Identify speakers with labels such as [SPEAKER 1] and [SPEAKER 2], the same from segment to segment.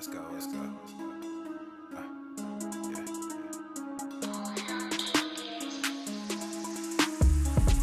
[SPEAKER 1] Let's go.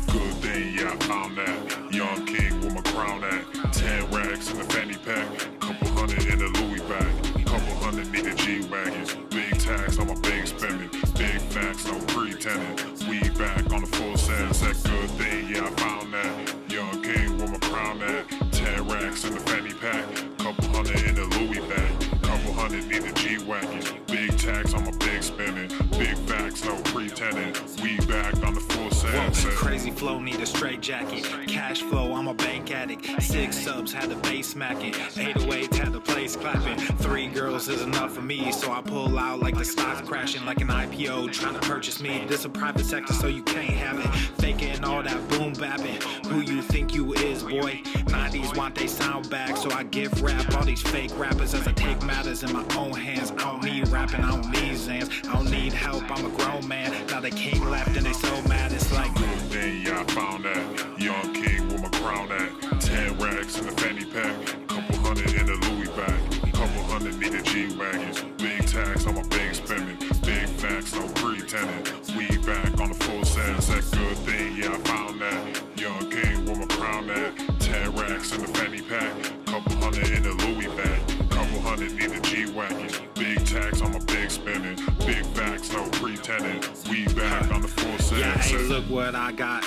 [SPEAKER 2] Good thing, yeah, I found that. Young king with my crown at. 10 racks in the fanny pack. Couple hundred in the Louis bag. Couple hundred need the G-Wagons. Big tax on my big spending. Big facts, no pretending. We back on the full sense. That good thing, yeah, I found that. Young king with my crown at. 10 racks in the fanny pack. Couple hundred in the Louis bag. Couple hundred need the G-Wagons. Big tax on my big spending. Big facts, no pretending. We back on the full sense.
[SPEAKER 1] Crazy flow, need a straight jacket. Cash flow, I'm a bank addict. 6 subs, had the bass smacking. 808s, had the place clapping. 3 girls is enough for me, so I pull out like the stock crashing. Like an IPO, trying to purchase me. This a private sector, so you can't have it. Faking all that boom bapping. Who you think you is, boy? 90s want they sound back, so I give rap all these fake rappers as I take matters in my own hands. I don't need rapping, I don't need Zans. I don't need help, I'm a grown man. Now they king left and they so mad, it's like
[SPEAKER 2] Then yeah, I found that. Young king with my crown at. 10 racks in the fanny pack. Couple hundred in the Louis bag. Couple hundred need the G-Wagons. Big tax on my big spending. Big facts, no pretending. We back on the full sense. That good thing, yeah, I found that. Young king with my crown at. 10 racks in the fanny pack. Couple hundred in the Louis bag. Couple hundred need the G-Wagons. Big tax on my big spending. Big facts, no pretending. We back on the full sense.
[SPEAKER 1] yeah, hey, look what I got.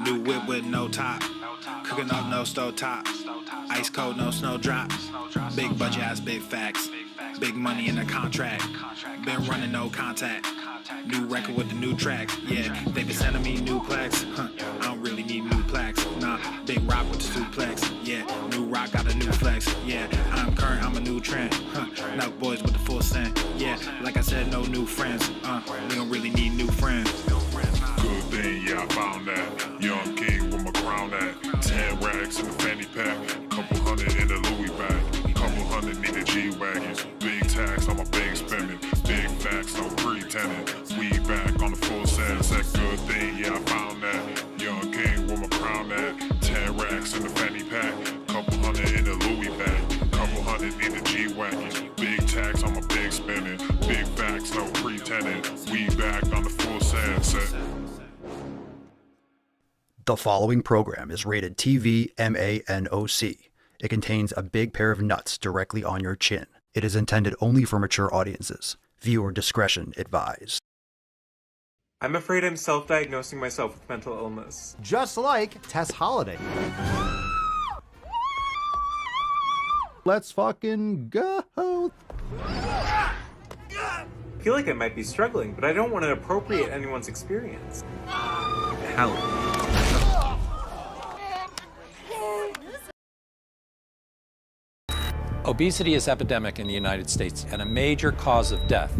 [SPEAKER 1] New whip with no top. Cooking up no stove top. Ice cold, no snow drop. Big budget ass, big facts. Big money in the contract. Been running no contact. New record with the new tracks. Yeah, they been sending me new plaques. I don't really need new plaques. Nah, big rock with the suplex. Yeah, new rock got a new flex. Yeah, I'm current, I'm a new trend. Now boys with the full scent. Yeah, like I said, no new friends. We don't really need new friends.
[SPEAKER 2] Good thing, yeah, I found that. Young king with my crown at. 10 racks in the fanny pack. Couple hundred in the Louis bag. Couple hundred need the G-Wagons. Big tax on my big spending. Big facts, no pretending. We back on the full sense. That good thing, yeah, I found that. Young king with my crown at. 10 racks in the fanny pack. Couple hundred in the Louis bag. Couple hundred need the G-Wagons. Big tax on my big spending. Big facts, no pretending. We back on the full sense.
[SPEAKER 3] The following program is rated TV MANOC. It contains a big pair of nuts directly on your chin. It is intended only for mature audiences. Viewer discretion advised.
[SPEAKER 4] I'm afraid I'm self-diagnosing myself with mental illness.
[SPEAKER 5] Just like Tess Holiday. Let's fucking go.
[SPEAKER 4] I feel like I might be struggling, but I don't want to appropriate anyone's experience. Help.
[SPEAKER 6] Obesity is epidemic in the United States and a major cause of death.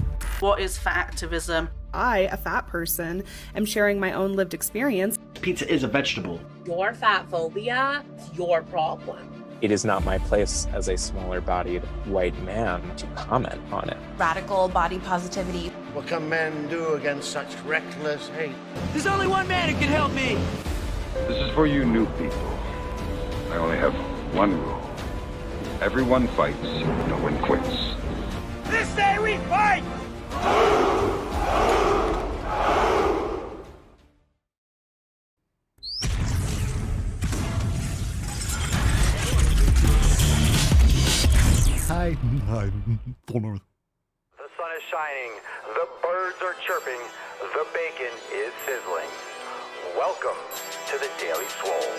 [SPEAKER 7] What is fat activism?
[SPEAKER 8] I, a fat person, am sharing my own lived experience.
[SPEAKER 9] Pizza is a vegetable.
[SPEAKER 10] Your fat phobia is your problem.
[SPEAKER 11] It is not my place as a smaller-bodied white man to comment on it.
[SPEAKER 12] Radical body positivity.
[SPEAKER 13] What can men do against such reckless hate?
[SPEAKER 14] There's only one man who can help me.
[SPEAKER 15] This is for you new people. I only have one rule. Everyone fights, no one quits.
[SPEAKER 14] This day we fight!
[SPEAKER 5] Hi.
[SPEAKER 16] The sun is shining, the birds are chirping, the bacon is sizzling. Welcome to the Daily Swole.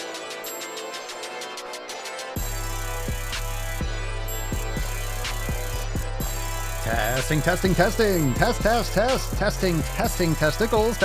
[SPEAKER 5] Testing. Testing, testicles.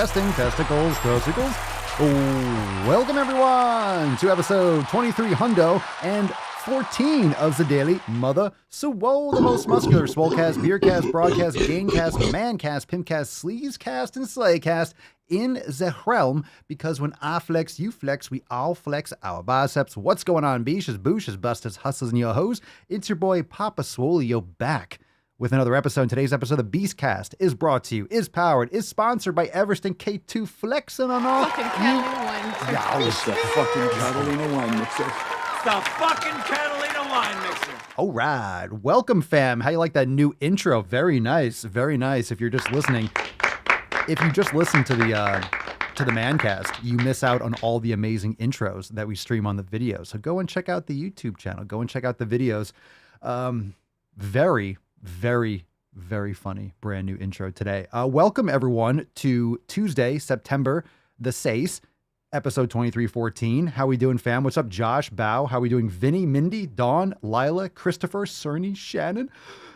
[SPEAKER 5] Oh, welcome everyone to episode 23 hundo and 14 of the Daily Mother Swole, the most muscular Swolecast, Beercast, Broadcast, Gamecast, Mancast, Pimpcast, Sleazecast, and Slaycast in the realm, because when I flex, you flex, we all flex our biceps. What's going on, beaches, booshes, busters, hustlers, and your hoes? It's your boy Papa Swole, yo, back with another episode. Today's episode of Beastcast is brought to you, is powered, is sponsored by Everest K2 Flexing on all.
[SPEAKER 17] Fucking Catalina wine.
[SPEAKER 5] Yeah,
[SPEAKER 18] it's the fucking Catalina wine mixer.
[SPEAKER 14] The fucking Catalina line mixer.
[SPEAKER 5] All right. Welcome, fam. How you like that new intro? Very nice. Very nice. If you're just listening, if you just listen to the Mancast, you miss out on all the amazing intros that we stream on the video. So go and check out the YouTube channel. Go and check out the videos. Very, very, very funny brand new intro today. Welcome everyone to Tuesday, September the 6th, episode 2314. How we doing, fam? What's up, Josh, Bao? How we doing? Vinny, Mindy, Dawn, Lila, Christopher, Cerny, Shannon,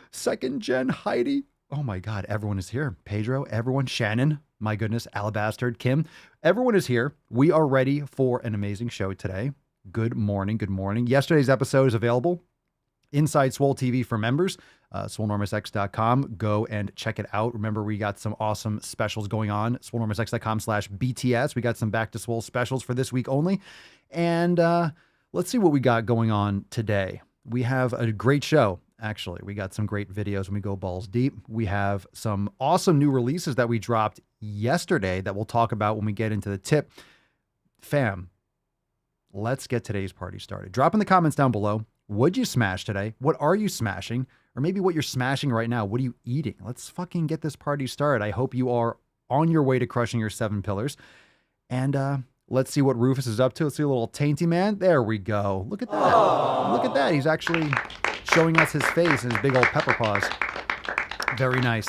[SPEAKER 5] Second Gen, Heidi. Oh my God, everyone is here. Pedro, everyone, Shannon, my goodness, Alabastard, Kim. Everyone is here. We are ready for an amazing show today. Good morning, good morning. Yesterday's episode is available inside Swole TV for members, swolenormousx.com. Go and check it out. Remember, we got some awesome specials going on. swolenormousx.com/BTS. We got some Back to Swole specials for this week only. And let's see what we got going on today. We have a great show, actually. We got some great videos when we go balls deep. We have some awesome new releases that we dropped yesterday that we'll talk about when we get into the tip. Fam, let's get today's party started. Drop in the comments down below. What'd you smash today? What are you smashing? Or maybe what you're smashing right now. What are you eating? Let's fucking get this party started. I hope you are on your way to crushing your 7 pillars. And let's see what Rufus is up to. Let's see a little tainty man. There we go. Look at that. Aww. Look at that. He's actually showing us his face and his big old pepper paws. Very nice.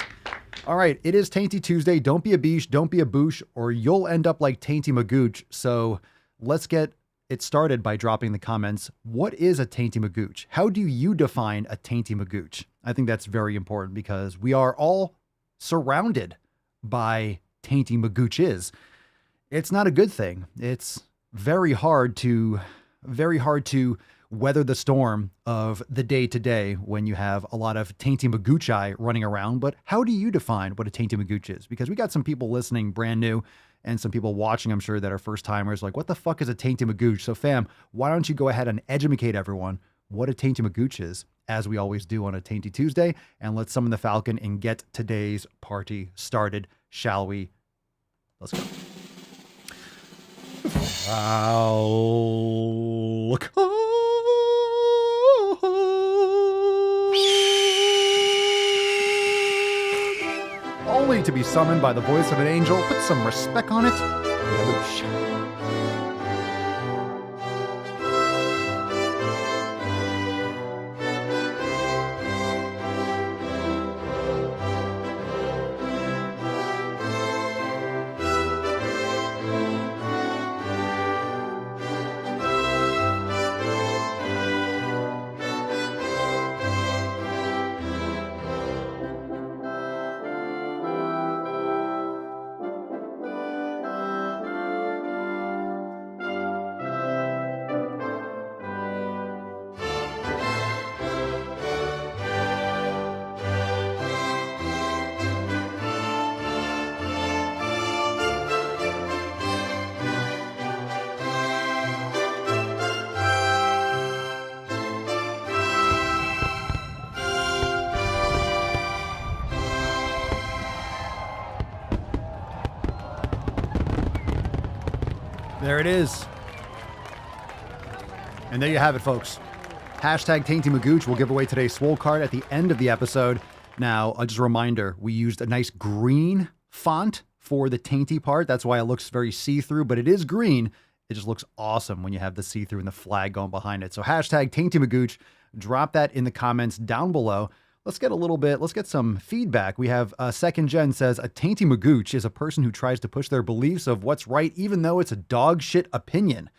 [SPEAKER 5] All right. It is Tainty Tuesday. Don't be a beesh. Don't be a boosh, or you'll end up like Tainty Magooch. So let's get it started by dropping in the comments. What is a tainty magooch? How do you define a tainty magooch? I think that's very important because we are all surrounded by tainty magooches. It's not a good thing. It's very hard to weather the storm of the day to day when you have a lot of tainty magoochi running around. But how do you define what a tainty magooch is? Because we got some people listening brand new and some people watching, I'm sure, that are first timers, like, what the fuck is a tainty magooch? So fam, why don't you go ahead and educate everyone what a tainty magooch is, as we always do on a Tainty Tuesday, and let's summon the Falcon and get today's party started, shall we? Let's go. Only to be summoned by the voice of an angel. Put some respect on it. Yaboosh. There it is. And there you have it, folks. Hashtag Tainty Magooch will give away today's Swole card at the end of the episode. Now, just a reminder, we used a nice green font for the tainty part. That's why it looks very see-through, but it is green. It just looks awesome when you have the see-through and the flag going behind it. So hashtag Tainty Magooch. Drop that in the comments down below. Let's get some feedback. We have Second Gen says, a tainty magooch is a person who tries to push their beliefs of what's right, even though it's a dog shit opinion.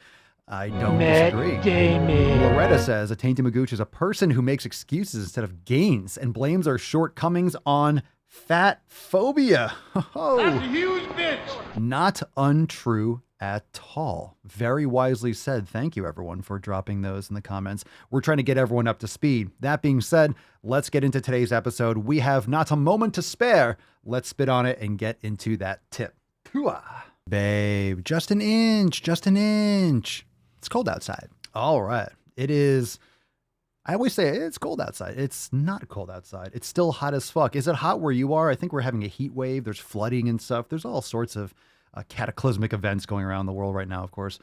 [SPEAKER 5] I don't disagree. Loretta says, a tainty magooch is a person who makes excuses instead of gains and blames their shortcomings on fat phobia.
[SPEAKER 14] That's a huge bitch.
[SPEAKER 5] Not untrue at all. Very wisely said. Thank you, everyone, for dropping those in the comments. We're trying to get everyone up to speed. That being said, let's get into today's episode. We have not a moment to spare. Let's spit on it and get into that tip. Babe, just an inch, just an inch. It's cold outside. All right. It is. I always say it's cold outside. It's not cold outside. It's still hot as fuck. Is it hot where you are? I think we're having a heat wave. There's flooding and stuff. There's all sorts of cataclysmic events going around the world right now, of course.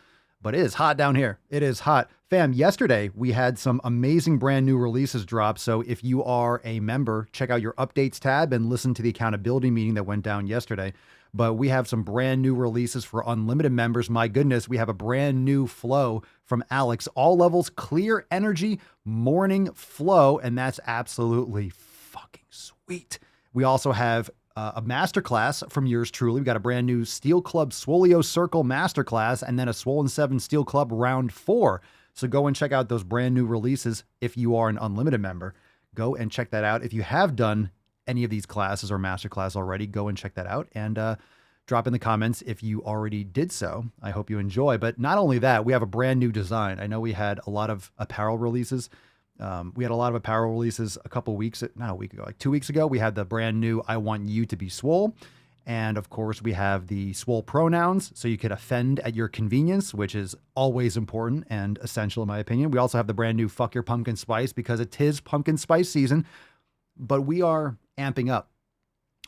[SPEAKER 5] but it is hot down here. It is hot. Fam, yesterday we had some amazing brand new releases drop. So if you are a member, check out your updates tab and listen to the accountability meeting that went down yesterday. But we have some brand new releases for unlimited members. My goodness, we have a brand new flow from Alex. All levels, clear energy, morning flow. And that's absolutely fucking sweet. We also have a masterclass from yours truly. We got a brand new Steel Club Swoleo Circle masterclass and then a Swollen 7 Steel Club round 4. So go and check out those brand new releases if you are an unlimited member. Go and check that out. If you have done any of these classes or masterclass already, go and check that out and drop in the comments if you already did so. I hope you enjoy. But not only that, we have a brand new design. I know we had a lot of apparel releases. We had a lot of apparel releases a couple weeks, not a week ago, like 2 weeks ago. We had the brand new I Want You to Be Swole. And of course, we have the Swole pronouns, so you could offend at your convenience, which is always important and essential in my opinion. We also have the brand new Fuck Your Pumpkin Spice because it is pumpkin spice season, but we are amping up.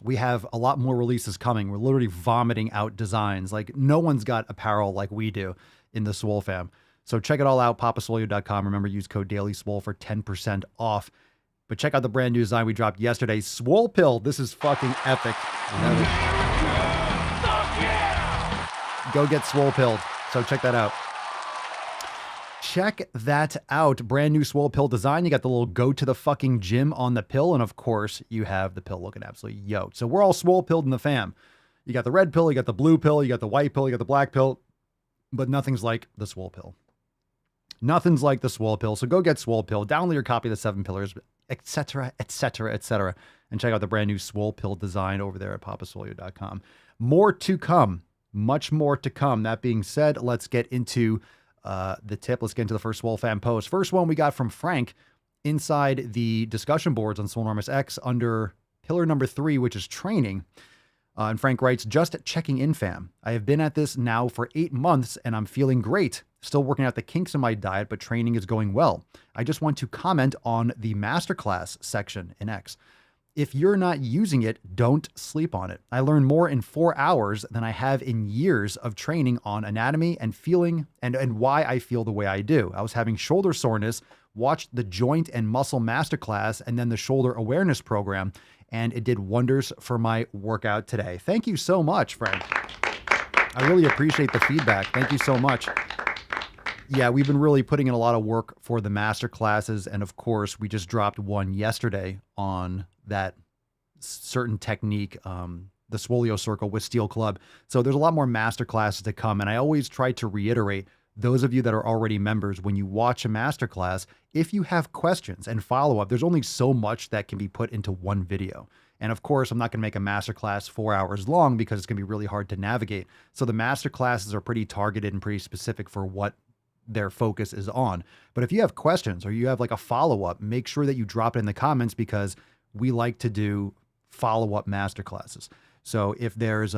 [SPEAKER 5] We have a lot more releases coming. We're literally vomiting out designs. Like no one's got apparel like we do in the Swole fam. So check it all out, papaswolio.com. Remember, use code DailySwole for 10% off. But check out the brand new design we dropped yesterday. Swole Pill. This is fucking epic. Go get Swole Pilled. So check that out. Check that out. Brand new Swole Pill design. You got the little go to the fucking gym on the pill. And of course, you have the pill looking absolutely yoked. So we're all Swole Pilled in the fam. You got the red pill, you got the blue pill, you got the white pill, you got the black pill. But nothing's like the Swole Pill. Nothing's like the Swole Pill. So go get Swole Pill. Download your copy of the 7 Pillars, etc., etc., etc. And check out the brand new Swole Pill design over there at papaswolio.com. More to come. Much more to come. That being said, let's get into the tip. Let's get into the first Swole fan post. First one we got from Frank inside the discussion boards on Swolenormous X under pillar number 3, which is training. And Frank writes, just checking in, fam. I have been at this now for 8 months and I'm feeling great. Still working out the kinks in my diet, but training is going well. I just want to comment on the masterclass section in X. If you're not using it, don't sleep on it. I learned more in 4 hours than I have in years of training on anatomy and feeling and why I feel the way I do. I was having shoulder soreness, watched the joint and muscle masterclass and then the shoulder awareness program, and it did wonders for my workout today. Thank you so much, Frank. I really appreciate the feedback. Thank you so much. Yeah, we've been really putting in a lot of work for the master classes. And of course, we just dropped one yesterday on that certain technique, the Swoleo Circle with Steel Club. So there's a lot more master classes to come. And I always try to reiterate, those of you that are already members, when you watch a master class, if you have questions and follow up, there's only so much that can be put into one video. And of course, I'm not going to make a master class 4 hours long because it's going to be really hard to navigate. So the master classes are pretty targeted and pretty specific for what their focus is on. But if you have questions or you have like a follow-up, make sure that you drop it in the comments because we like to do follow-up masterclasses. So if there's,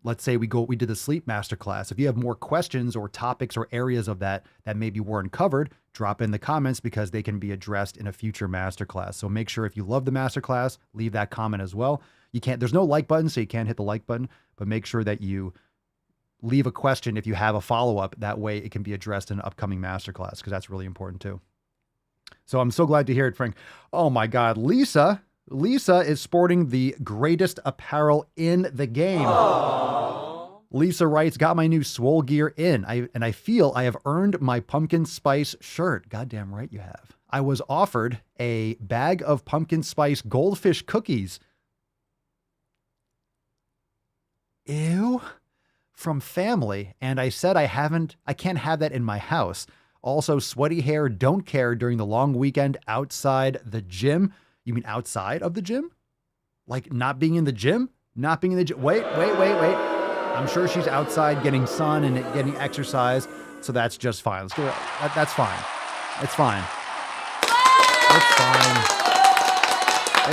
[SPEAKER 5] let's say we did the sleep masterclass. If you have more questions or topics or areas of that maybe weren't covered, drop in the comments because they can be addressed in a future masterclass. So make sure if you love the masterclass, leave that comment as well. There's no like button, so you can't hit the like button, but make sure that you leave a question if you have a follow-up. That way it can be addressed in an upcoming masterclass because that's really important too. So I'm so glad to hear it, Frank. Oh my God, Lisa is sporting the greatest apparel in the game. Aww. Lisa writes, got my new Swole gear in. I feel I have earned my pumpkin spice shirt. Goddamn right you have. I was offered a bag of pumpkin spice goldfish cookies. Ew. From family, and I said I can't have that in my house. Also, sweaty hair, don't care during the long weekend outside the gym. You mean outside of the gym? Like not being in the gym? Not being in the gym? Wait. I'm sure she's outside getting sun and getting exercise, so that's just fine. Let's go. That's fine. It's fine.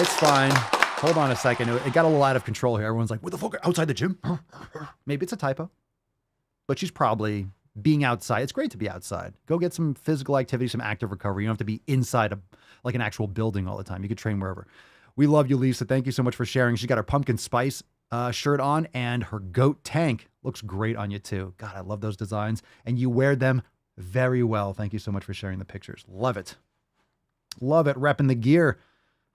[SPEAKER 5] It's fine. Hold on a second. It got a little out of control here. Everyone's like, what the fuck? Outside the gym? Maybe it's a typo. But she's probably being outside. It's great to be outside. Go get some physical activity, some active recovery. You don't have to be inside like an actual building all the time. You could train wherever. We love you, Lisa. Thank you so much for sharing. She got her pumpkin spice shirt on, and her goat tank looks great on you too. God, I love those designs, and you wear them very well. Thank you so much for sharing the pictures. Love it. Love it. Repping the gear,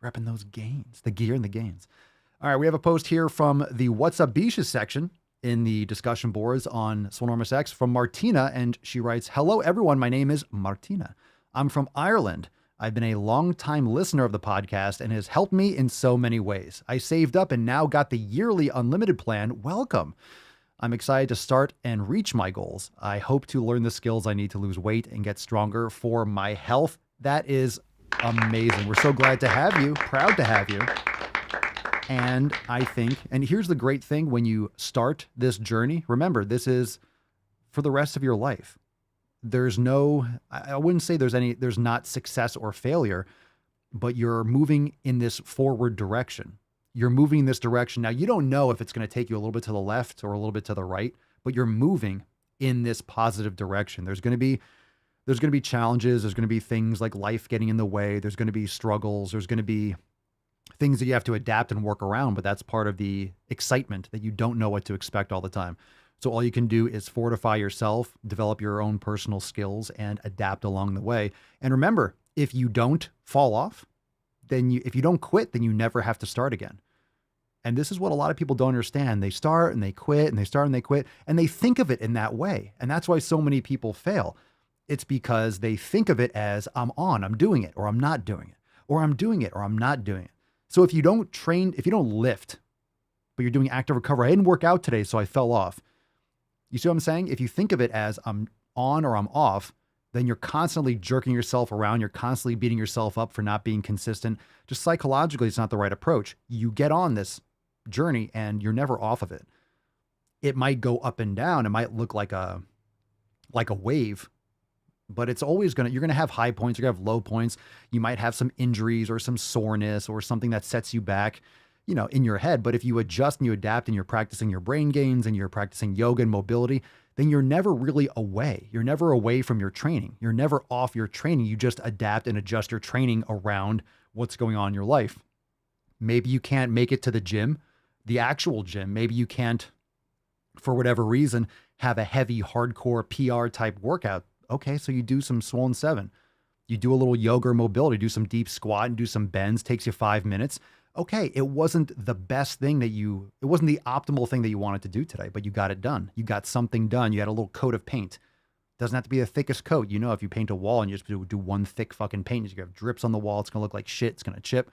[SPEAKER 5] repping those gains, the gear and the gains. All right, we have a post here from the What's Up Beaches section in the discussion boards on Swolenormous X from Martina, and she writes, "Hello everyone, my name is Martina. I'm from Ireland. I've been a long-time listener of the podcast and has helped me in so many ways. I saved up and now got the yearly unlimited plan. Welcome. I'm excited to start and reach my goals. I hope to learn the skills I need to lose weight and get stronger for my health." That is amazing. We're so glad to have you, proud to have you. And I think, and here's the great thing, when you start this journey, remember, this is for the rest of your life. There's no, I wouldn't say there's not success or failure, but you're moving in this forward direction. You're moving in this direction. Now, you don't know if it's going to take you a little bit to the left or a little bit to the right, but you're moving in this positive direction. There's going to be challenges. There's going to be things like life getting in the way. There's going to be struggles. There's going to be things that you have to adapt and work around, but that's part of the excitement that you don't know what to expect all the time. So all you can do is fortify yourself, develop your own personal skills, and adapt along the way. And remember, if you don't fall off, if you don't quit, then you never have to start again. And this is what a lot of people don't understand. They start and they quit and they start and they quit, and they think of it in that way. And that's why so many people fail. It's because they think of it as, I'm doing it, or I'm not doing it, or I'm doing it, or I'm not doing it. So if you don't lift, but you're doing active recovery, I didn't work out today, so I fell off. You see what I'm saying? If you think of it as I'm on or I'm off, then you're constantly jerking yourself around. You're constantly beating yourself up for not being consistent. Just psychologically, it's not the right approach. You get on this journey and you're never off of it. It might go up and down. It might look like a wave, but it's always you're going to have high points. You're going to have low points. You might have some injuries or some soreness or something that sets you back, in your head. But if you adjust and you adapt and you're practicing your brain gains and you're practicing yoga and mobility, then you're never really away. You're never away from your training. You're never off your training. You just adapt and adjust your training around what's going on in your life. Maybe you can't make it to the gym, the actual gym. Maybe you can't, for whatever reason, have a heavy, hardcore PR type workout. Okay, so you do some Swollen 7. You do a little yoga or mobility, do some deep squat and do some bends, takes you 5 minutes. Okay, it wasn't the best thing it wasn't the optimal thing that you wanted to do today, but you got it done. You got something done. You had a little coat of paint. Doesn't have to be the thickest coat. If you paint a wall and you just do one thick fucking paint, you have drips on the wall, it's going to look like shit. It's going to chip.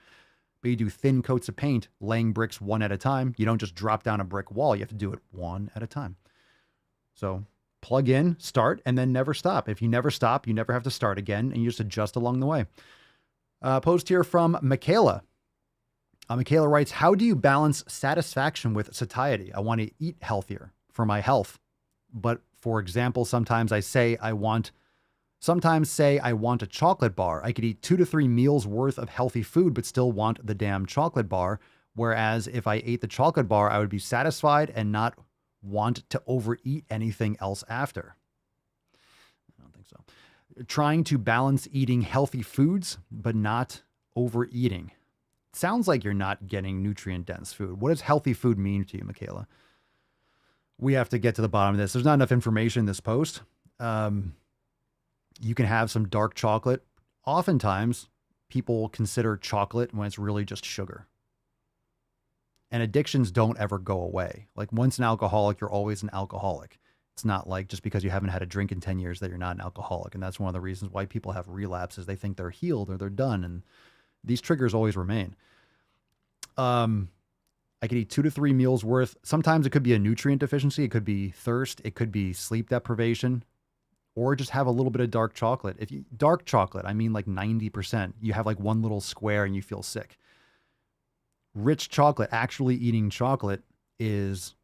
[SPEAKER 5] But you do thin coats of paint, laying bricks one at a time. You don't just drop down a brick wall. You have to do it one at a time. So plug in, start, and then never stop. If you never stop, you never have to start again, and you just adjust along the way. Post here from Michaela. Michaela writes, "How do you balance satisfaction with satiety? I want to eat healthier for my health. But for example, sometimes say I want a chocolate bar. I could eat 2 to 3 meals worth of healthy food, but still want the damn chocolate bar. Whereas if I ate the chocolate bar, I would be satisfied and not want to overeat anything else after." I don't think so. Trying to balance eating healthy foods, but not overeating. Sounds like you're not getting nutrient-dense food. What does healthy food mean to you, Michaela? We have to get to the bottom of this. There's not enough information in this post. You can have some dark chocolate. Oftentimes, people consider chocolate when it's really just sugar. And addictions don't ever go away. Like once an alcoholic, you're always an alcoholic. It's not like just because you haven't had a drink in 10 years that you're not an alcoholic. And that's one of the reasons why people have relapses. They think they're healed or they're done. And these triggers always remain. I could eat 2 to 3 meals worth. Sometimes it could be a nutrient deficiency. It could be thirst. It could be sleep deprivation, or just have a little bit of dark chocolate. Dark chocolate, I mean like 90%. You have like one little square and you feel sick. Rich chocolate, actually eating chocolate, is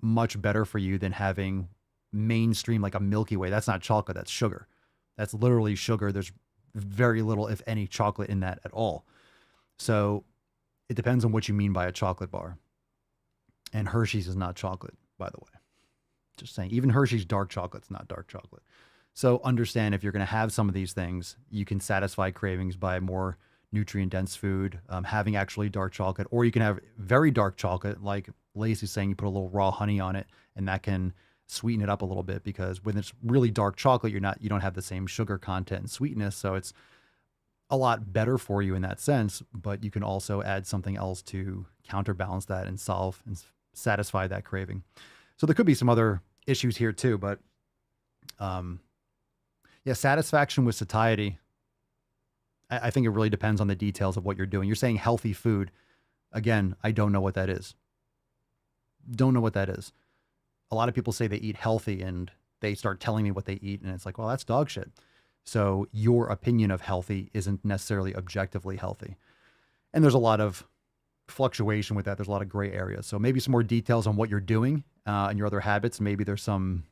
[SPEAKER 5] much better for you than having mainstream, like a Milky Way. That's not chocolate, that's sugar. That's literally sugar. There's very little, if any, chocolate in that at all. So it depends on what you mean by a chocolate bar. And Hershey's is not chocolate, by the way. Just saying, even Hershey's dark chocolate's not dark chocolate. So understand, if you're going to have some of these things, you can satisfy cravings by more nutrient-dense food, having actually dark chocolate, or you can have very dark chocolate, like Lacey's saying you put a little raw honey on it, and that can sweeten it up a little bit, because when it's really dark chocolate, you don't have the same sugar content and sweetness. So it's a lot better for you in that sense, but you can also add something else to counterbalance that and solve and satisfy that craving. So there could be some other issues here too, but satisfaction with satiety. I think it really depends on the details of what you're doing. You're saying healthy food. Again, I don't know what that is. Don't know what that is. A lot of people say they eat healthy and they start telling me what they eat, and it's like, well, that's dog shit. So your opinion of healthy isn't necessarily objectively healthy. And there's a lot of fluctuation with that. There's a lot of gray areas. So maybe some more details on what you're doing and your other habits. Maybe there's some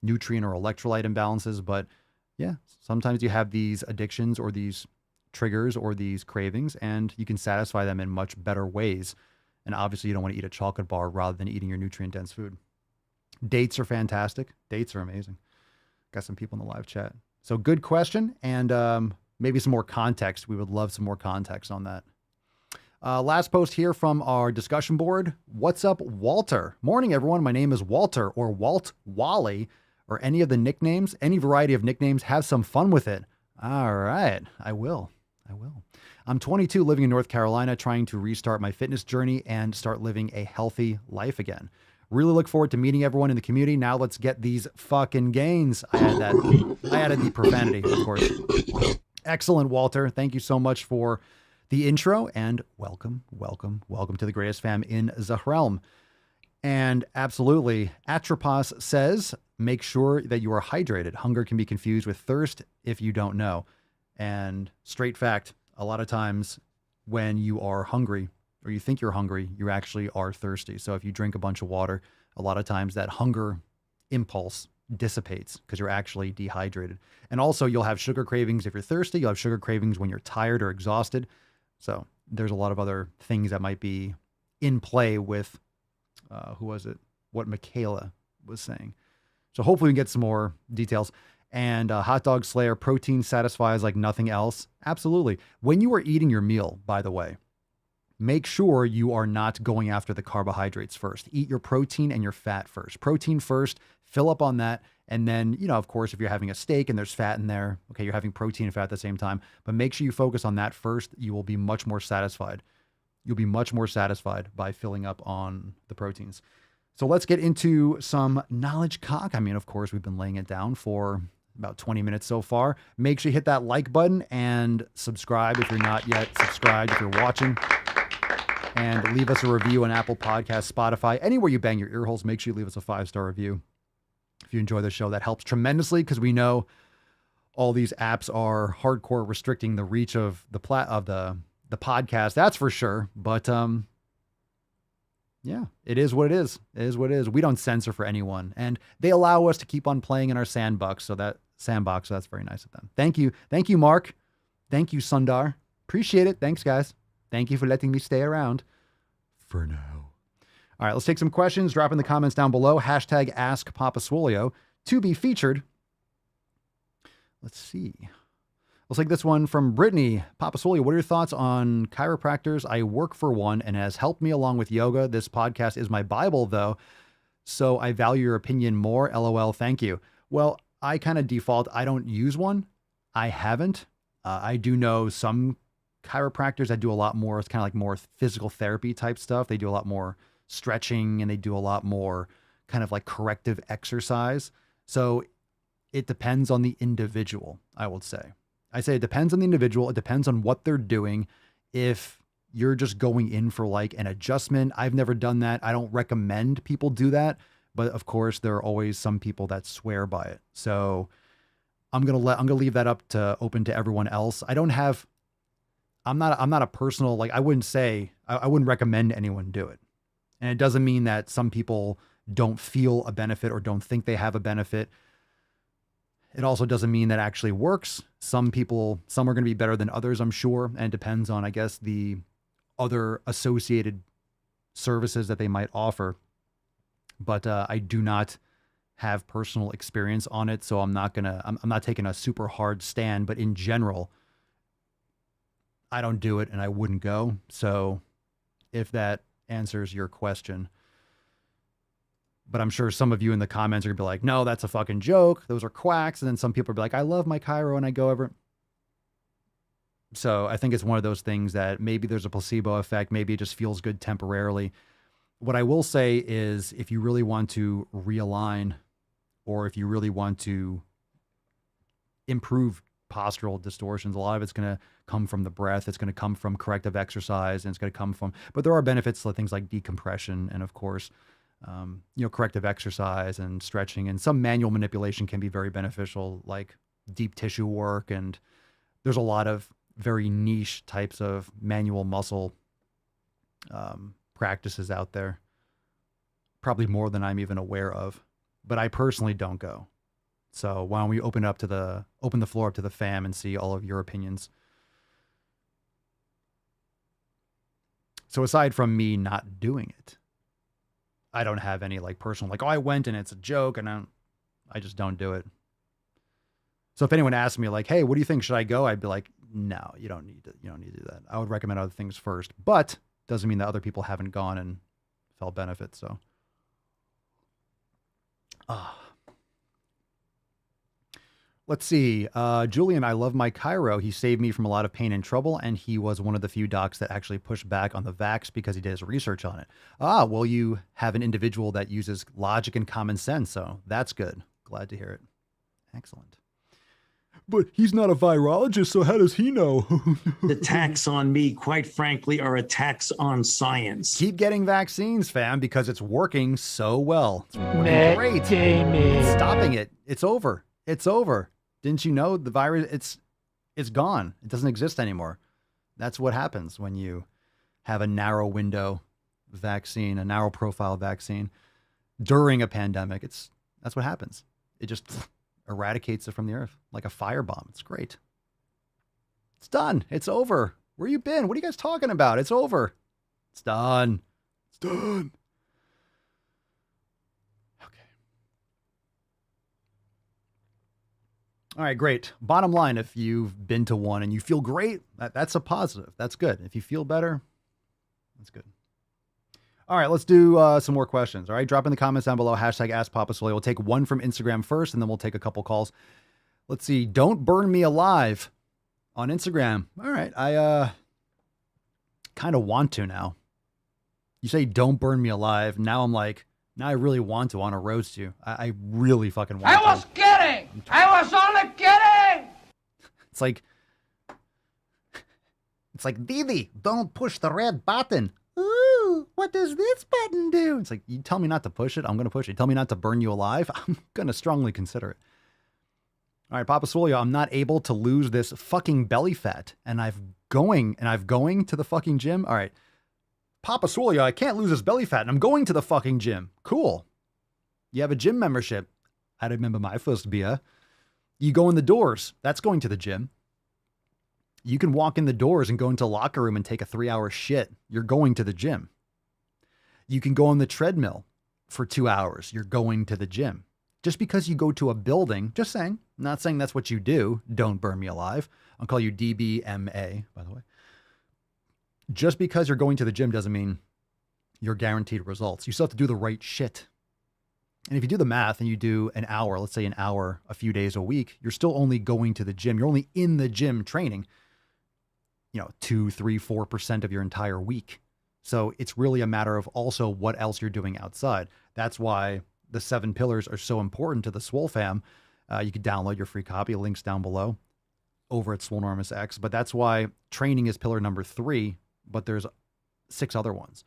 [SPEAKER 5] nutrient or electrolyte imbalances, but yeah, sometimes you have these addictions or these triggers or these cravings, and you can satisfy them in much better ways. And obviously you don't want to eat a chocolate bar rather than eating your nutrient dense food. Dates are fantastic. Dates are amazing. Got some people in the live chat. So good question. And maybe some more context. We would love some more context on that. Last post here from our discussion board. What's up, Walter? Morning, everyone. My name is Walter, or Walt, Wally, or any of the nicknames, any variety of nicknames. Have some fun with it. All right. I will. I'm 22, living in North Carolina, trying to restart my fitness journey and start living a healthy life again. Really look forward to meeting everyone in the community. Now let's get these fucking gains. I added the profanity, of course. Excellent, Walter. Thank you so much for the intro, and welcome to the greatest fam in the realm. And absolutely, Atropos says, make sure that you are hydrated. Hunger can be confused with thirst if you don't know. And straight fact, a lot of times when you are hungry or you think you're hungry, you actually are thirsty. So if you drink a bunch of water, a lot of times that hunger impulse dissipates because you're actually dehydrated. And also you'll have sugar cravings if you're thirsty. You'll have sugar cravings when you're tired or exhausted. So there's a lot of other things that might be in play with, what Michaela was saying. So hopefully we can get some more details. And Hot Dog Slayer, protein satisfies like nothing else. Absolutely. When you are eating your meal, by the way, make sure you are not going after the carbohydrates first. Eat your protein and your fat first. Protein first, fill up on that. And then, of course, if you're having a steak and there's fat in there, okay, you're having protein and fat at the same time, but make sure you focus on that first. You will be much more satisfied. You'll be much more satisfied by filling up on the proteins. So let's get into some knowledge cock. I mean, of course, we've been laying it down for about 20 minutes so far. Make sure you hit that like button and subscribe if you're not yet subscribed, if you're watching. And leave us a review on Apple Podcasts, Spotify, anywhere you bang your ear holes. Make sure you leave us a 5-star review. If you enjoy the show, that helps tremendously, because we know all these apps are hardcore restricting the reach of the podcast. That's for sure. But yeah, it is what it is. It is what it is. We don't censor for anyone, and they allow us to keep on playing in our sandbox. So that's very nice of them. Thank you, Mark. Thank you, Sundar. Appreciate it. Thanks, guys. Thank you for letting me stay around for now. All right, let's take some questions. Drop in the comments down below. Hashtag Ask Papa Swolio to be featured. Let's see. Let's take this one from Brittany. Papa Swolio, what are your thoughts on chiropractors? I work for one and has helped me along with yoga. This podcast is my Bible, though, so I value your opinion more. LOL, thank you. Well, I kind of default. I don't use one. I haven't. I do know some chiropractors that do a lot more. It's kind of like more physical therapy type stuff. They do a lot more stretching, and they do a lot more kind of like corrective exercise. So it depends on the individual, I would say. I say it depends on the individual. It depends on what they're doing. If you're just going in for like an adjustment, I've never done that. I don't recommend people do that. But of course, there are always some people that swear by it. So I'm gonna leave that up to open to everyone else. I'm not a personal, like, I wouldn't recommend anyone do it. And it doesn't mean that some people don't feel a benefit or don't think they have a benefit. It also doesn't mean that actually works. Some are going to be better than others, I'm sure. And it depends on, I guess, the other associated services that they might offer. But I do not have personal experience on it. So I'm not taking a super hard stand, but in general, I don't do it and I wouldn't go. So if that answers your question, But I'm sure some of you in the comments are gonna be like, no, that's a fucking joke. Those are quacks. And then some people will be like, I love my chiro and I go over it. So I think it's one of those things that maybe there's a placebo effect. Maybe it just feels good temporarily. What I will say is if you really want to realign or if you really want to improve postural distortions, a lot of it's going to come from the breath. It's going to come from corrective exercise, and it's going to come from, but there are benefits to things like decompression and of course, corrective exercise and stretching, and some manual manipulation can be very beneficial, like deep tissue work. And there's a lot of very niche types of manual muscle practices out there, probably more than I'm even aware of, but I personally don't go. So why don't we open the floor up to the fam and see all of your opinions. So aside from me not doing it, I don't have any like personal, like, oh, I went and it's a joke, and I just don't do it. So if anyone asked me like, hey, what do you think? Should I go? I'd be like, no, you don't need to do that. I would recommend other things first, but doesn't mean that other people haven't gone and felt benefits. So, let's see. Julian, I love my chiro. He saved me from a lot of pain and trouble, and he was one of the few docs that actually pushed back on the vax because he did his research on it. Well, you have an individual that uses logic and common sense, so that's good. Glad to hear it. Excellent. But he's not a virologist, so how does he know?
[SPEAKER 9] The attacks on me, quite frankly, are attacks on science.
[SPEAKER 5] Keep getting vaccines, fam, because it's working so well. It's working great. It's stopping it. It's over. It's over. Didn't you know the virus, it's gone. It doesn't exist anymore. That's what happens when you have a narrow window vaccine, a narrow profile vaccine during a pandemic. That's what happens. It just eradicates it from the earth like a firebomb. It's great. It's done. It's over. Where you been? What are you guys talking about? It's over. It's done. It's done. Okay. All right, great. Bottom line, if you've been to one and you feel great, that's a positive. That's good. If you feel better, that's good. All right, let's do some more questions. All right, drop in the comments down below, hashtag AskPapaSwole. We'll take one from Instagram first, and then we'll take a couple calls. Let's see. Don't burn me alive on Instagram. All right, I kind of want to now. You say don't burn me alive. Now I'm like, now I really want to roast you. I really fucking want to.
[SPEAKER 14] I was kidding. I was only kidding.
[SPEAKER 5] It's like, Didi, don't push the red button. Ooh, what does this button do? It's like, you tell me not to push it, I'm going to push it. You tell me not to burn you alive, I'm going to strongly consider it. All right, Papa Swole, I'm not able to lose this fucking belly fat, and I've going to the fucking gym. All right, Papa Swole, I can't lose this belly fat, and I'm going to the fucking gym. Cool. You have a gym membership. I remember my first beer. You go in the doors. That's going to the gym. You can walk in the doors and go into a locker room and take a 3-hour shit. You're going to the gym. You can go on the treadmill for 2 hours. You're going to the gym. Just because you go to a building, just saying, not saying that's what you do. Don't burn me alive. I'll call you DBMA, by the way. Just because you're going to the gym doesn't mean you're guaranteed results. You still have to do the right shit. And if you do the math and you do an hour, let's say an hour, a few days a week, you're still only going to the gym. You're only in the gym training, 2, 3, 4% of your entire week. So it's really a matter of also what else you're doing outside. That's why the 7 pillars are so important to the Swole fam. You can download your free copy, links down below over at Swolenormous X. But that's why training is pillar number 3, but there's 6 other ones.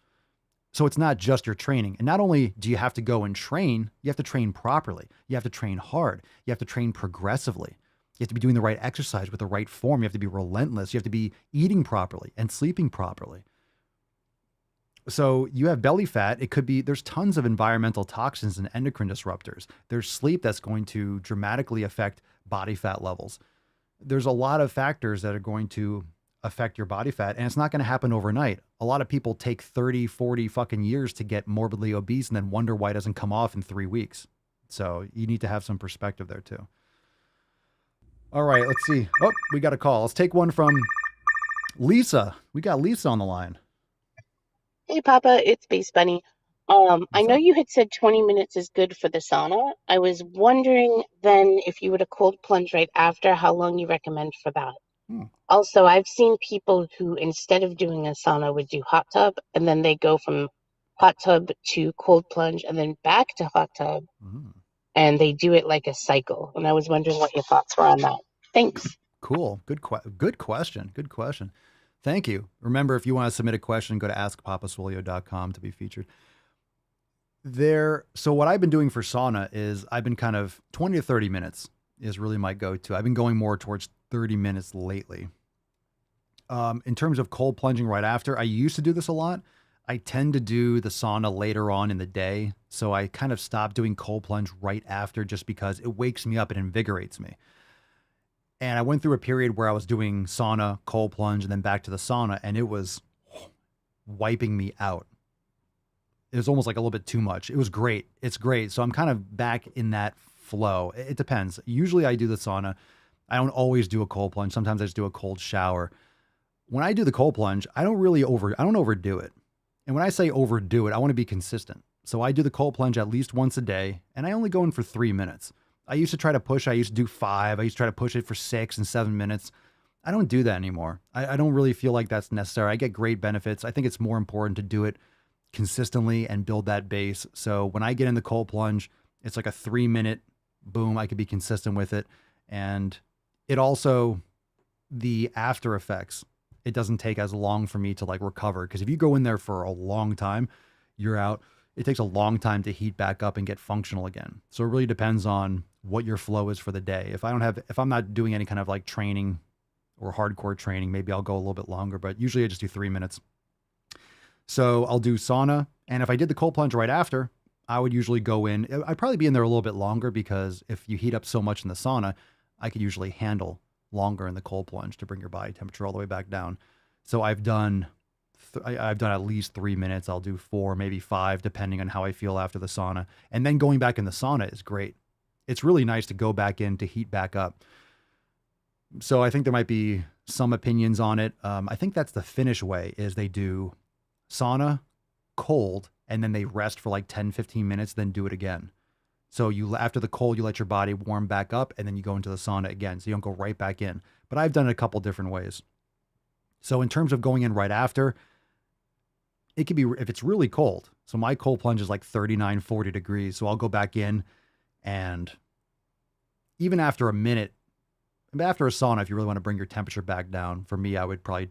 [SPEAKER 5] So it's not just your training. And not only do you have to go and train, you have to train properly. You have to train hard. You have to train progressively. You have to be doing the right exercise with the right form. You have to be relentless. You have to be eating properly and sleeping properly. So you have belly fat. It could be, there's tons of environmental toxins and endocrine disruptors. There's sleep that's going to dramatically affect body fat levels. There's a lot of factors that are going to affect your body fat, and it's not going to happen overnight. A lot of people take 30, 40 fucking years to get morbidly obese and then wonder why it doesn't come off in 3 weeks. So you need to have some perspective there too. All right, let's see. Oh, we got a call. Let's take one from Lisa. We got Lisa on the line.
[SPEAKER 17] Hey, Papa, it's Space Bunny. I know you had said 20 minutes is good for the sauna. I was wondering then if you were to cold plunge right after, how long you recommend for that. Also, I've seen people who, instead of doing a sauna, would do hot tub, and then they go from hot tub to cold plunge and then back to hot tub, and they do it like a cycle. And I was wondering what your thoughts were on that. Thanks.
[SPEAKER 5] Cool. Good question. Good question. Thank you. Remember, if you want to submit a question, go to askpapaswolio.com to be featured. So what I've been doing for sauna is I've been kind of 20 to 30 minutes is really my go-to. I've been going more towards 30 minutes lately. In terms of cold plunging right after, I used to do this a lot. I tend to do the sauna later on in the day. So I kind of stopped doing cold plunge right after just because it wakes me up and invigorates me. And I went through a period where I was doing sauna, cold plunge, and then back to the sauna, and it was wiping me out. It was almost like a little bit too much. It was great. It's great. So I'm kind of back in that flow. It depends. Usually I do the sauna. I don't always do a cold plunge. Sometimes I just do a cold shower. When I do the cold plunge, I don't overdo it. And when I say overdo it, I want to be consistent. So I do the cold plunge at least once a day, and I only go in for 3 minutes. I used to try to push. I used to do 5. I used to try to push it for 6 and 7 minutes. I don't do that anymore. I don't really feel like that's necessary. I get great benefits. I think it's more important to do it consistently and build that base. So when I get in the cold plunge, it's like a 3-minute boom. I could be consistent with it. And it also, the after effects, it doesn't take as long for me to like recover. Because if you go in there for a long time, you're out. It takes a long time to heat back up and get functional again. So it really depends on what your flow is for the day. If I'm not doing any kind of like training or hardcore training, maybe I'll go a little bit longer, but usually I just do 3 minutes. So I'll do sauna. And if I did the cold plunge right after, I would usually go in. I'd probably be in there a little bit longer because if you heat up so much in the sauna, I could usually handle longer in the cold plunge to bring your body temperature all the way back down. So I've done at least 3 minutes. I'll do 4, maybe 5, depending on how I feel after the sauna. And then going back in the sauna is great. It's really nice to go back in to heat back up. So I think there might be some opinions on it. I think that's the Finnish way, is they do sauna, cold, and then they rest for like 10, 15 minutes, then do it again. So after the cold, you let your body warm back up, and then you go into the sauna again. So you don't go right back in. But I've done it a couple different ways. So in terms of going in right after, it could be, if it's really cold. So my cold plunge is like 39, 40 degrees. So I'll go back in, and even after a minute, after a sauna, if you really want to bring your temperature back down, for me, I'd probably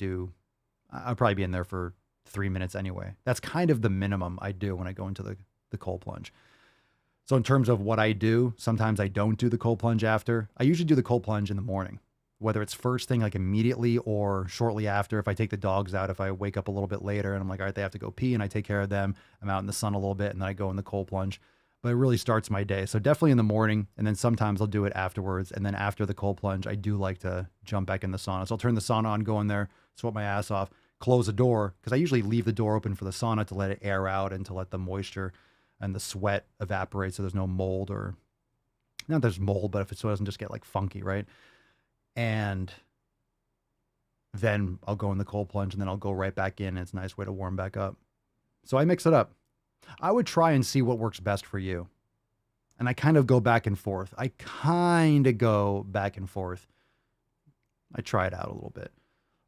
[SPEAKER 5] be in there for 3 minutes anyway. That's kind of the minimum I do when I go into the cold plunge. So in terms of what I do, sometimes I don't do the cold plunge after. I usually do the cold plunge in the morning, whether it's first thing, like immediately, or shortly after. If I take the dogs out, if I wake up a little bit later and I'm like, all right, they have to go pee, and I take care of them, I'm out in the sun a little bit, and then I go in the cold plunge. But it really starts my day. So definitely in the morning, and then sometimes I'll do it afterwards. And then after the cold plunge, I do like to jump back in the sauna. So I'll turn the sauna on, go in there, sweat my ass off, close the door, because I usually leave the door open for the sauna to let it air out and to let the moisture and the sweat evaporate, so there's no mold, or not there's mold, but if so it doesn't just get like funky, right? And then I'll go in the cold plunge, and then I'll go right back in, and it's a nice way to warm back up. So I mix it up. I would try and see what works best for you. And I kind of go back and forth. I try it out a little bit.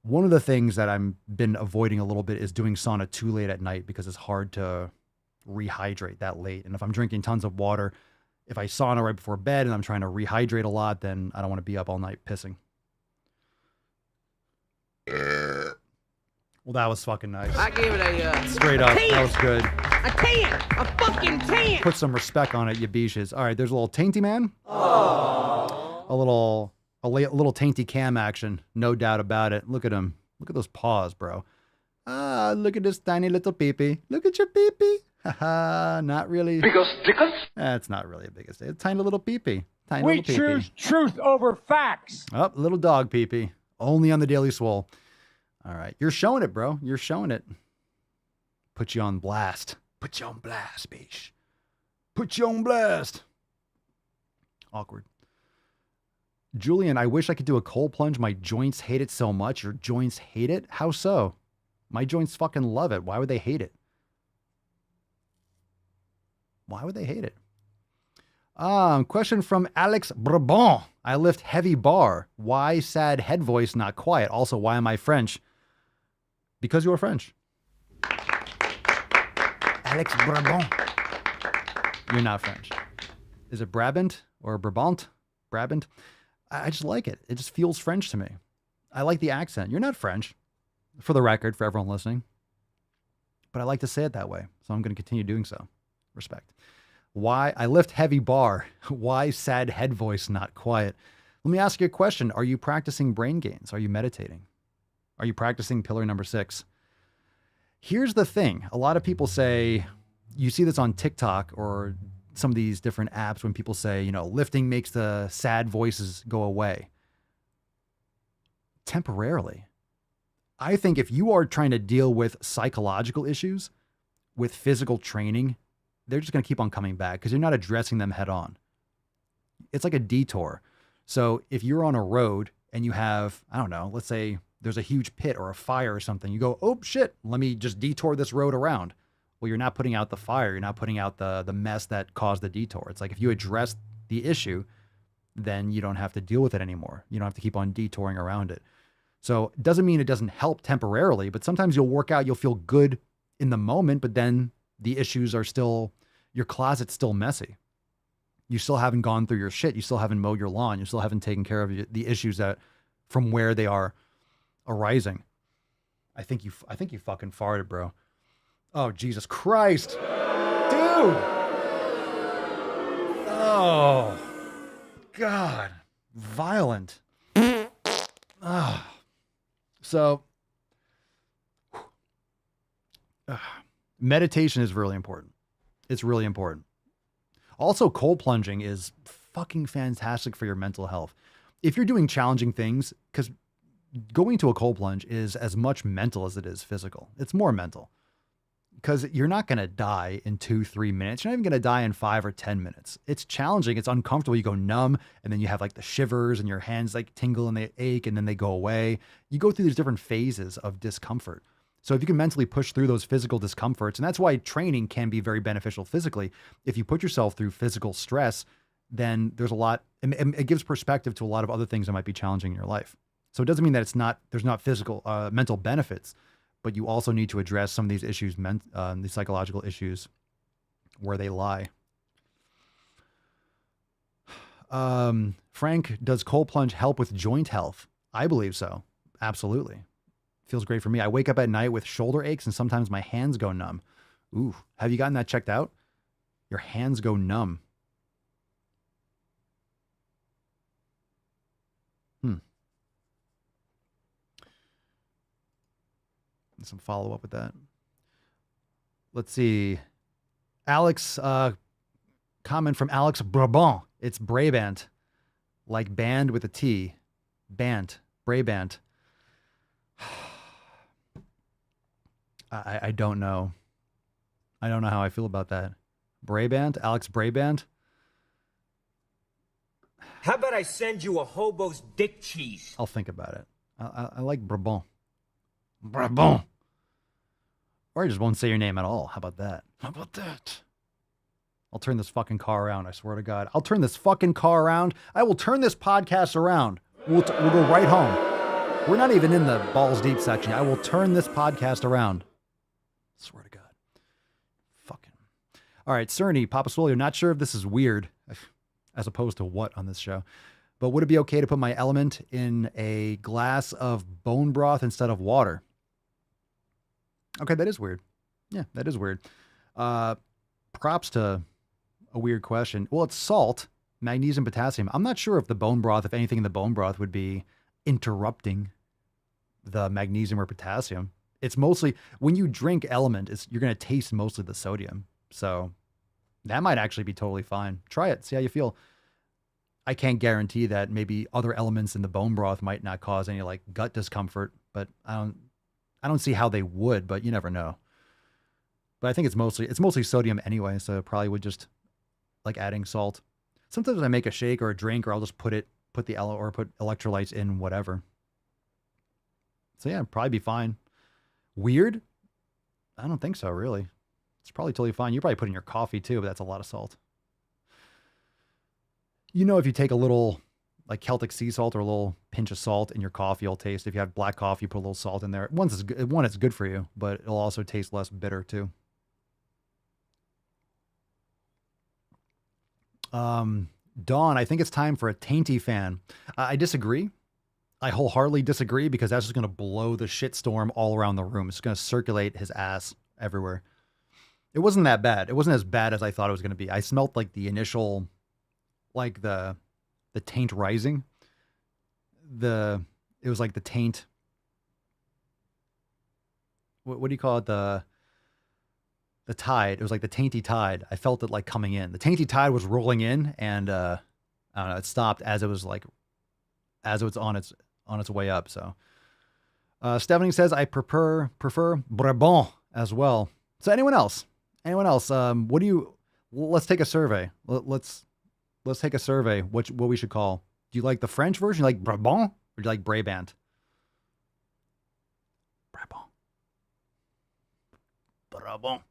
[SPEAKER 5] One of the things that I've been avoiding a little bit is doing sauna too late at night, because it's hard to rehydrate that late. And if I'm drinking tons of water, if I sauna right before bed and I'm trying to rehydrate a lot, then I don't want to be up all night pissing. Well, that was fucking nice.
[SPEAKER 14] I gave it a
[SPEAKER 5] straight up. That was good.
[SPEAKER 14] A 10. A fucking 10.
[SPEAKER 5] Put some respect on it, you beaches. All right, there's a little tainty man.
[SPEAKER 14] Aww.
[SPEAKER 5] A little tainty cam action, no doubt about it. Look at him. Look at those paws, bro. Ah, look at this tiny little peepee. Look at your peepee. Haha, not really.
[SPEAKER 14] Biggest dickers?
[SPEAKER 5] That's not really a biggest. It's a tiny little peepee. Tiny
[SPEAKER 14] We
[SPEAKER 5] little peepee.
[SPEAKER 14] choose truth over facts.
[SPEAKER 5] Oh, little dog peepee. Only on the Daily Swole. All right. You're showing it, bro. You're showing it. Put you on blast. Put you on blast, bitch. Put you on blast. Awkward. Julian, I wish I could do a cold plunge. My joints hate it so much. Your joints hate it? How so? My joints fucking love it. Why would they hate it? Why would they hate it? Question from Alex Brabant. I lift heavy bar. Why sad head voice, not quiet? Also, why am I French? Because you are French. Alex Brabant. You're not French. Is it Brabant or Brabant? Brabant? I just like it. It just feels French to me. I like the accent. You're not French, for the record, for everyone listening. But I like to say it that way, so I'm going to continue doing so. Respect. Why? I lift heavy bar. Why sad head voice, not quiet? Let me ask you a question. Are you practicing brain gains? Are you meditating? Are you practicing pillar number 6? Here's the thing. A lot of people say, you see this on TikTok or some of these different apps when people say, lifting makes the sad voices go away. Temporarily. I think if you are trying to deal with psychological issues with physical training, they're just going to keep on coming back because you're not addressing them head on. It's like a detour. So if you're on a road and you have, I don't know, let's say there's a huge pit or a fire or something, you go, oh shit, let me just detour this road around. Well, you're not putting out the fire. You're not putting out the mess that caused the detour. It's like if you address the issue, then you don't have to deal with it anymore. You don't have to keep on detouring around it. So it doesn't mean it doesn't help temporarily, but sometimes you'll work out, you'll feel good in the moment, but then the issues are still, your closet's still messy. You still haven't gone through your shit. You still haven't mowed your lawn. You still haven't taken care of the issues that from where they are arising. I think you fucking farted, bro. Oh, Jesus Christ. Dude. Oh, God. Violent. So, meditation is really important. It's really important. Also, cold plunging is fucking fantastic for your mental health. If you're doing challenging things, because going to a cold plunge is as much mental as it is physical. It's more mental. Because you're not going to die in 2-3 minutes. You're not even going to die in 5 or 10 minutes. It's challenging. It's uncomfortable. You go numb and then you have like the shivers and your hands like tingle and they ache and then they go away. You go through these different phases of discomfort. So if you can mentally push through those physical discomforts, and that's why training can be very beneficial physically. If you put yourself through physical stress, then there's a lot, it gives perspective to a lot of other things that might be challenging in your life. So it doesn't mean that there's not physical, mental benefits, but you also need to address some of these issues, these psychological issues, where they lie. Frank, does cold plunge help with joint health? I believe so. Absolutely. Feels great for me. I wake up at night with shoulder aches and sometimes my hands go numb. Ooh, have you gotten that checked out? Your hands go numb. Some follow up with that. Let's see. Alex, comment from Alex Brabant. It's Brabant, like band with a T. Bant, Brabant. I don't know. I don't know how I feel about that. Brabant, Alex Brabant.
[SPEAKER 14] How about I send you a hobo's dick cheese?
[SPEAKER 5] I'll think about it. I like Brabant. Brabant. Or I just won't say your name at all. How about that? How about that? I'll turn this fucking car around. I swear to God. I'll turn this fucking car around. I will turn this podcast around. We'll go right home. We're not even in the balls deep section. I will turn this podcast around. I swear to God. Fucking. All right, Cerny, Papa Swole, you're not sure if this is weird, as opposed to what on this show, but would it be okay to put my element in a glass of bone broth instead of water? Okay, that is weird. Yeah, that is weird. Props to a weird question. Well, it's salt, magnesium, potassium. I'm not sure if the bone broth, if anything in the bone broth would be interrupting the magnesium or potassium. It's mostly, when you drink element, you're going to taste mostly the sodium. So that might actually be totally fine. Try it, see how you feel. I can't guarantee that maybe other elements in the bone broth might not cause any like gut discomfort, but I don't see how they would, but you never know. But I think it's mostly sodium anyway, so it probably would just like adding salt. Sometimes I make a shake or a drink, or I'll just put electrolytes in whatever. So yeah, it'd probably be fine. Weird? I don't think so, really. It's probably totally fine. You probably put in your coffee too, but that's a lot of salt. You know, if you take a little like Celtic sea salt or a little pinch of salt in your coffee, you'll taste. If you have black coffee, you put a little salt in there. One, it's good for you, but it'll also taste less bitter too. Dawn, I think it's time for a tainty fan. I disagree. I wholeheartedly disagree because that's just going to blow the shitstorm all around the room. It's going to circulate his ass everywhere. It wasn't that bad. It wasn't as bad as I thought it was going to be. I smelled like the initial, like the taint rising. It was like the taint. What do you call it? The tide. It was like the tainty tide. I felt it like coming in. The tainty tide was rolling in, and I don't know. It stopped as it was on its way up. So Stephanie says I prefer Brabant as well. So anyone else? What do you? Let's take a survey. Let's take a survey. What we should call? Do you like the French version? You like Brabant or do you like Brabant? Brabant.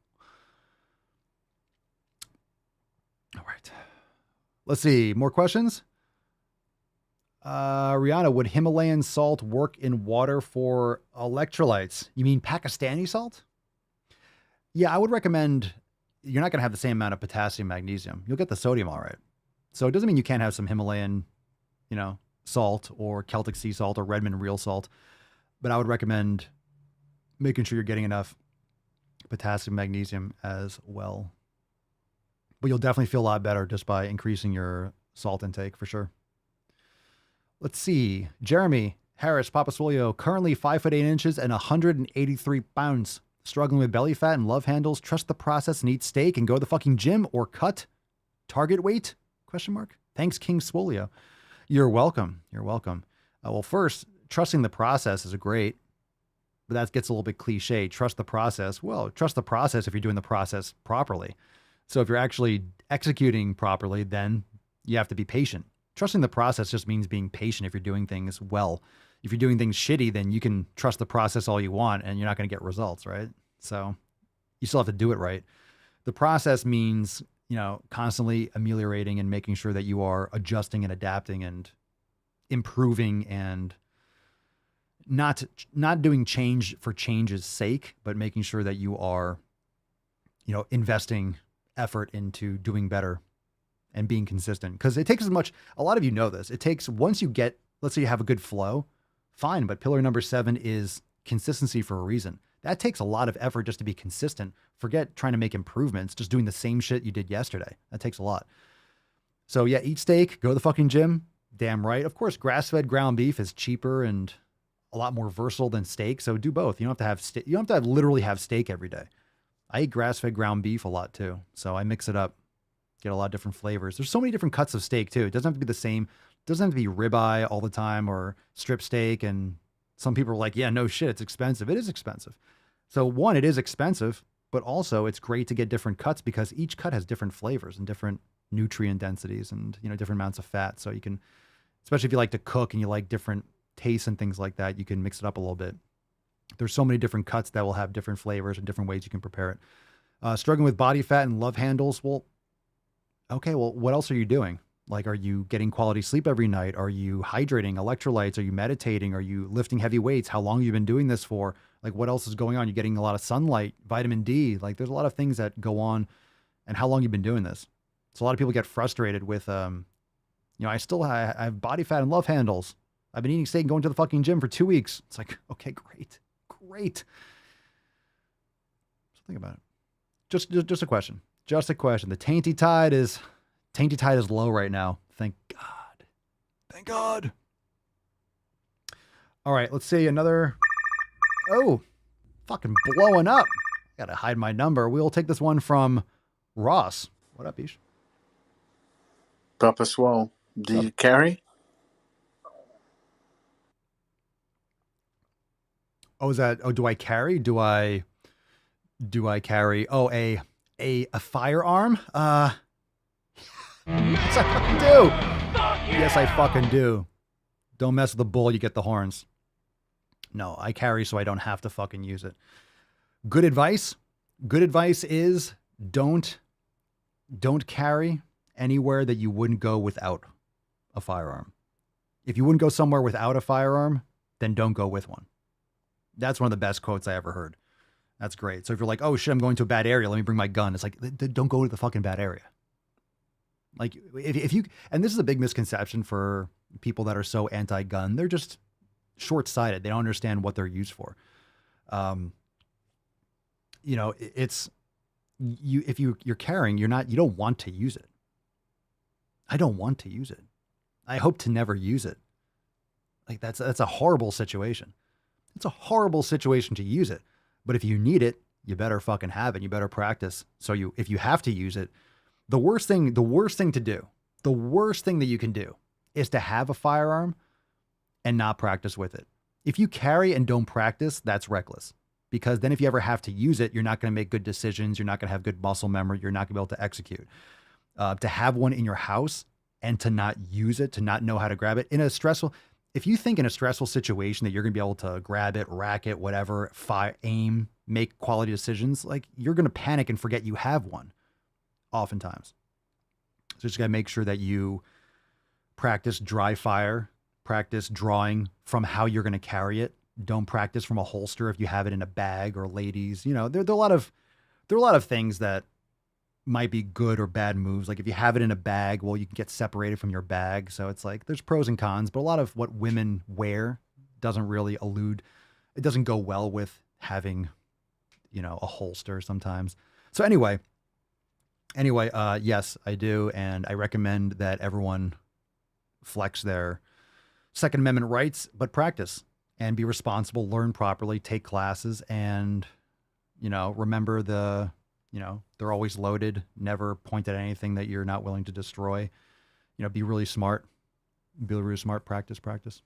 [SPEAKER 5] All right. Let's see. More questions? Rihanna, would Himalayan salt work in water for electrolytes? You mean Pakistani salt? Yeah, I would recommend. You're not going to have the same amount of potassium, magnesium. You'll get the sodium all right. So it doesn't mean you can't have some Himalayan, salt or Celtic sea salt or Redmond real salt. But I would recommend making sure you're getting enough potassium, magnesium as well. But you'll definitely feel a lot better just by increasing your salt intake for sure. Let's see. Jeremy Harris, Papa Swolio, currently 5'8" and 183 pounds. Struggling with belly fat and love handles. Trust the process and eat steak and go to the fucking gym or cut. Target weight? ? Thanks, King Swolio. You're welcome. Well, first, trusting the process is great, but that gets a little bit cliche. Trust the process. Well, trust the process if you're doing the process properly. So if you're actually executing properly, then you have to be patient. Trusting the process just means being patient if you're doing things well. If you're doing things shitty, then you can trust the process all you want and you're not going to get results, right? So you still have to do it right. The process means, constantly ameliorating and making sure that you are adjusting and adapting and improving and not doing change for change's sake, but making sure that you are, investing effort into doing better and being consistent. Because it takes a lot of you know this, it takes, once you get, let's say you have a good flow, fine, but pillar number 7 is consistency for a reason. That takes a lot of effort just to be consistent. Forget trying to make improvements, just doing the same shit you did yesterday. That takes a lot. So yeah, eat steak, go to the fucking gym. Damn right. Of course, grass-fed ground beef is cheaper and a lot more versatile than steak. So do both. You don't have to literally have steak every day. I eat grass-fed ground beef a lot too. So I mix it up, get a lot of different flavors. There's so many different cuts of steak too. It doesn't have to be the same. It doesn't have to be ribeye all the time or strip steak. And some people are like, yeah, no shit, it's expensive. It is expensive. So one, it is expensive, but also it's great to get different cuts because each cut has different flavors and different nutrient densities and, different amounts of fat. So you can, especially if you like to cook and you like different tastes and things like that, you can mix it up a little bit. There's so many different cuts that will have different flavors and different ways you can prepare it. Struggling with body fat and love handles. Well, okay, well, what else are you doing? Like, are you getting quality sleep every night? Are you hydrating, electrolytes? Are you meditating? Are you lifting heavy weights? How long have you been doing this for? Like, what else is going on? You're getting a lot of sunlight, vitamin D. Like, there's a lot of things that go on and how long you've been doing this. So a lot of people get frustrated with, I have body fat and love handles. I've been eating steak and going to the fucking gym for 2 weeks. It's like, okay, great. So think about it. Just a question. Just a question. The tainty tide is low right now. Thank God. All right, let's see another. Oh, fucking blowing up. Gotta hide my number. We'll take this one from Ross. What up, Ish?
[SPEAKER 18] Papa Swole, do you carry?
[SPEAKER 5] Do I carry? Do I carry? Oh, a firearm? Yes, I fucking do. Yes, I fucking do. Don't mess with the bull, you get the horns. No, I carry so I don't have to fucking use it. Good advice. Good advice is don't carry anywhere that you wouldn't go without a firearm. If you wouldn't go somewhere without a firearm, then don't go with one. That's one of the best quotes I ever heard. That's great. So if you're like, oh shit, I'm going to a bad area, let me bring my gun. It's like, don't go to the fucking bad area. Like if you, and this is a big misconception for people that are so anti-gun, they're just short-sighted. They don't understand what they're used for. You know, it's you, if you're carrying, you don't want to use it. I don't want to use it. I hope to never use it. Like that's a horrible situation. It's a horrible situation to use it. But if you need it, you better fucking have it. You better practice. So if you have to use it, the worst thing to do, the worst thing that you can do is to have a firearm and not practice with it. If you carry and don't practice, that's reckless. Because then if you ever have to use it, you're not going to make good decisions. You're not going to have good muscle memory. You're not going to be able to execute. To have one in your house and to not use it, to not know how to grab it if you think in a stressful situation that you're going to be able to grab it, rack it, whatever, aim, make quality decisions, like you're going to panic and forget you have one oftentimes. So just got to make sure that you practice dry fire, practice drawing from how you're going to carry it. Don't practice from a holster if you have it in a bag, or ladies, you know, there are a lot of things that might be good or bad moves. Like if you have it in a bag, well, you can get separated from your bag. So it's like, there's pros and cons, but a lot of what women wear doesn't go well with having, you know, a holster sometimes. So anyway, yes, I do. And I recommend that everyone flex their Second Amendment rights, but practice and be responsible, learn properly, take classes, and, you know, remember they're always loaded. Never point at anything that you're not willing to destroy. You know, be really smart. Practice.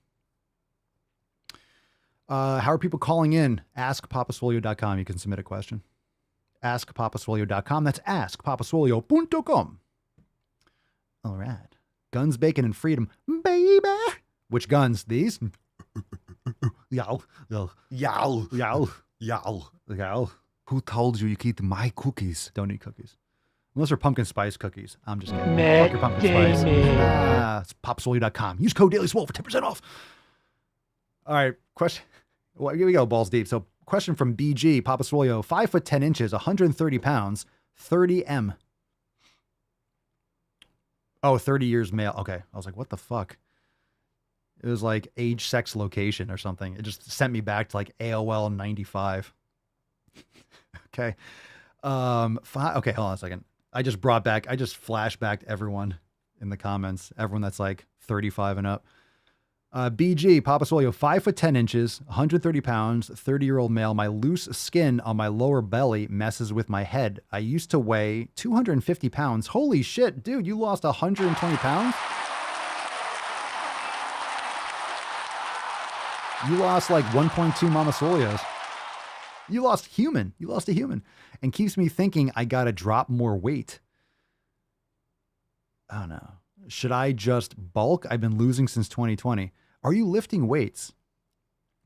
[SPEAKER 5] How are people calling in? AskPapaswolio.com. You can submit a question. AskPapaswolio.com. That's AskPapaswolio.com. All right. Guns, bacon, and freedom. Baby. Which guns? These? Yow. Yow. Yow. Yow. Yow. Who told you can eat my cookies? Don't eat cookies. Unless they're pumpkin spice cookies. I'm just kidding. Fuck your pumpkin spice. It's popswolio.com. Use code DailySwole for 10% off. All right. Question. Well, here we go. Balls deep. So question from BG. Papa Swolio, 5'10", 130 pounds, 30M. Oh, 30 years male. Okay. I was like, what the fuck? It was like age, sex, location or something. It just sent me back to like AOL 95. Okay. Okay, hold on a second. I just flashbacked everyone in the comments, everyone that's like 35 and up. BG, Papa Swolio, 5'10", 130 pounds, 30-year-old male. My loose skin on my lower belly messes with my head. I used to weigh 250 pounds. Holy shit, dude, you lost 120 pounds? You lost like 1.2 Mama Swolios. You lost a human. And keeps me thinking I got to drop more weight. I don't know. Should I just bulk? I've been losing since 2020. Are you lifting weights,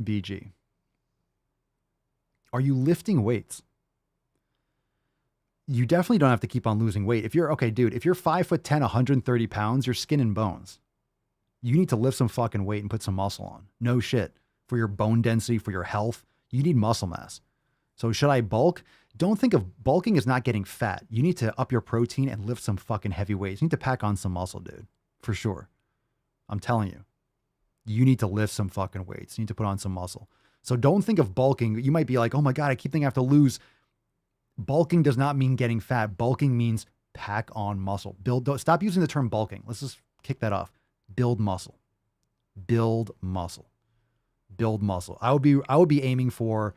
[SPEAKER 5] BG? Are you lifting weights? You definitely don't have to keep on losing weight. If you're 5'10", 130 pounds, you're skin and bones. You need to lift some fucking weight and put some muscle on. No shit. For your bone density, for your health, you need muscle mass. So should I bulk? Don't think of bulking as not getting fat. You need to up your protein and lift some fucking heavy weights. You need to pack on some muscle, dude. For sure. I'm telling you. You need to lift some fucking weights. You need to put on some muscle. So don't think of bulking. You might be like, oh my God, I keep thinking I have to lose. Bulking does not mean getting fat. Bulking means pack on muscle. Stop using the term bulking. Let's just kick that off. Build muscle. Build muscle. Build muscle. I would be aiming for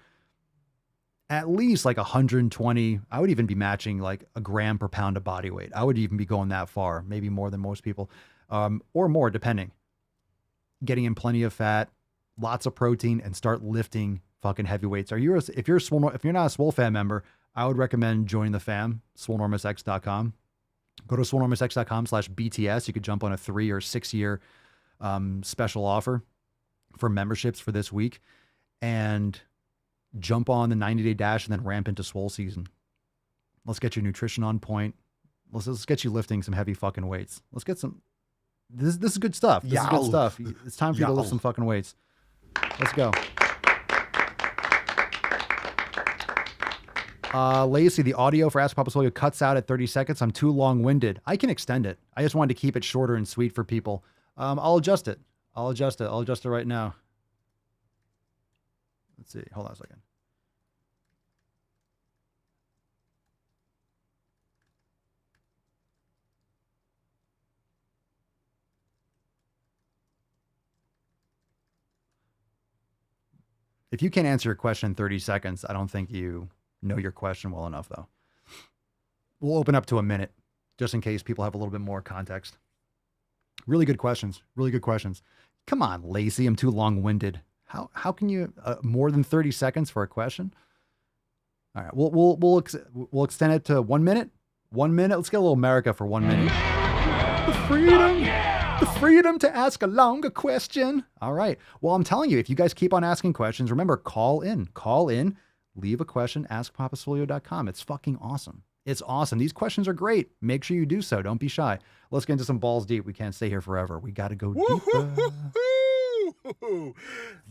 [SPEAKER 5] at least like 120. I would even be matching like a gram per pound of body weight. I would even be going that far, maybe more than most people, or more depending. Getting in plenty of fat, lots of protein, and start lifting fucking heavy weights. If you're not a Swole fan member, I would recommend joining the fam, swolenormousx.com. Go to swolenormousx.com/BTS. You could jump on a 3 or 6 year special offer for memberships for this week and jump on the 90-day dash and then ramp into Swole season. Let's get your nutrition on point. Let's get you lifting some heavy fucking weights. Let's get some. This is good stuff. This is good stuff. It's time for you to lift some fucking weights. Let's go. Lacey, the audio for Ask Papa Swole cuts out at 30 seconds. I'm too long-winded. I can extend it. I just wanted to keep it shorter and sweet for people. I'll adjust it. I'll adjust it right now. Let's see. Hold on a second. If you can't answer your question in 30 seconds, I don't think you know your question well enough, though. We'll open up to a minute, just in case people have a little bit more context. Really good questions. Really good questions. Come on, Lacey. I'm too long-winded. How can you more than 30 seconds for a question? All right, we'll extend it to 1 minute. 1 minute. Let's get a little America for 1 minute. The freedom to ask a longer question. All right. Well, I'm telling you, if you guys keep on asking questions, remember, call in, leave a question, askpapasfolio.com. It's fucking awesome. It's awesome. These questions are great. Make sure you do so. Don't be shy. Let's get into some balls deep. We can't stay here forever. We got to go deeper.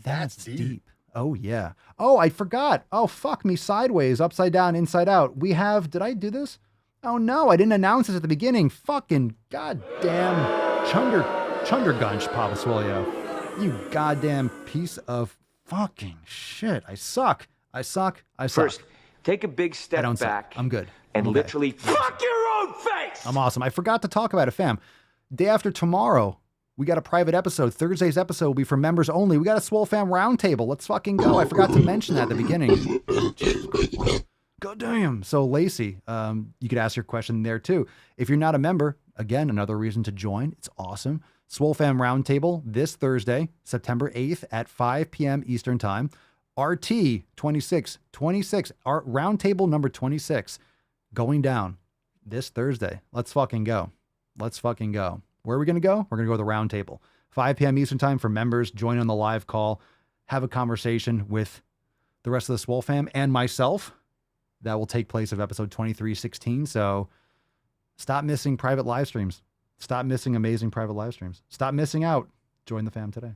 [SPEAKER 5] That's deep. Oh, yeah. Oh, I forgot. Oh, fuck me. Sideways, upside down, inside out. We have, did I do this? Oh, no, I didn't announce this at the beginning. Fucking goddamn Chundergunch, Papa Swolio. You goddamn piece of fucking shit. I suck.
[SPEAKER 14] First, take a big step back.
[SPEAKER 5] I'm good.
[SPEAKER 14] And
[SPEAKER 5] I'm okay.
[SPEAKER 14] literally fuck your own face!
[SPEAKER 5] I'm awesome. I forgot to talk about it, fam. Day after tomorrow, we got a private episode. Thursday's episode will be for members only. We got a Swole Fam roundtable. Let's fucking go. I forgot to mention that at the beginning. God damn. So, Lacey, you could ask your question there too. If you're not a member, again, another reason to join. It's awesome. Swole Fam roundtable this Thursday, September 8th at 5 p.m. Eastern Time. RT 26, our roundtable number 26, going down this Thursday. Let's fucking go. Where are we going to go? We're going to go to the roundtable. 5 p.m. Eastern Time for members. Join on the live call. Have a conversation with the rest of the Swole Fam and myself. That will take place of episode 2316. So stop missing private live streams. Stop missing amazing private live streams. Stop missing out. Join the fam today.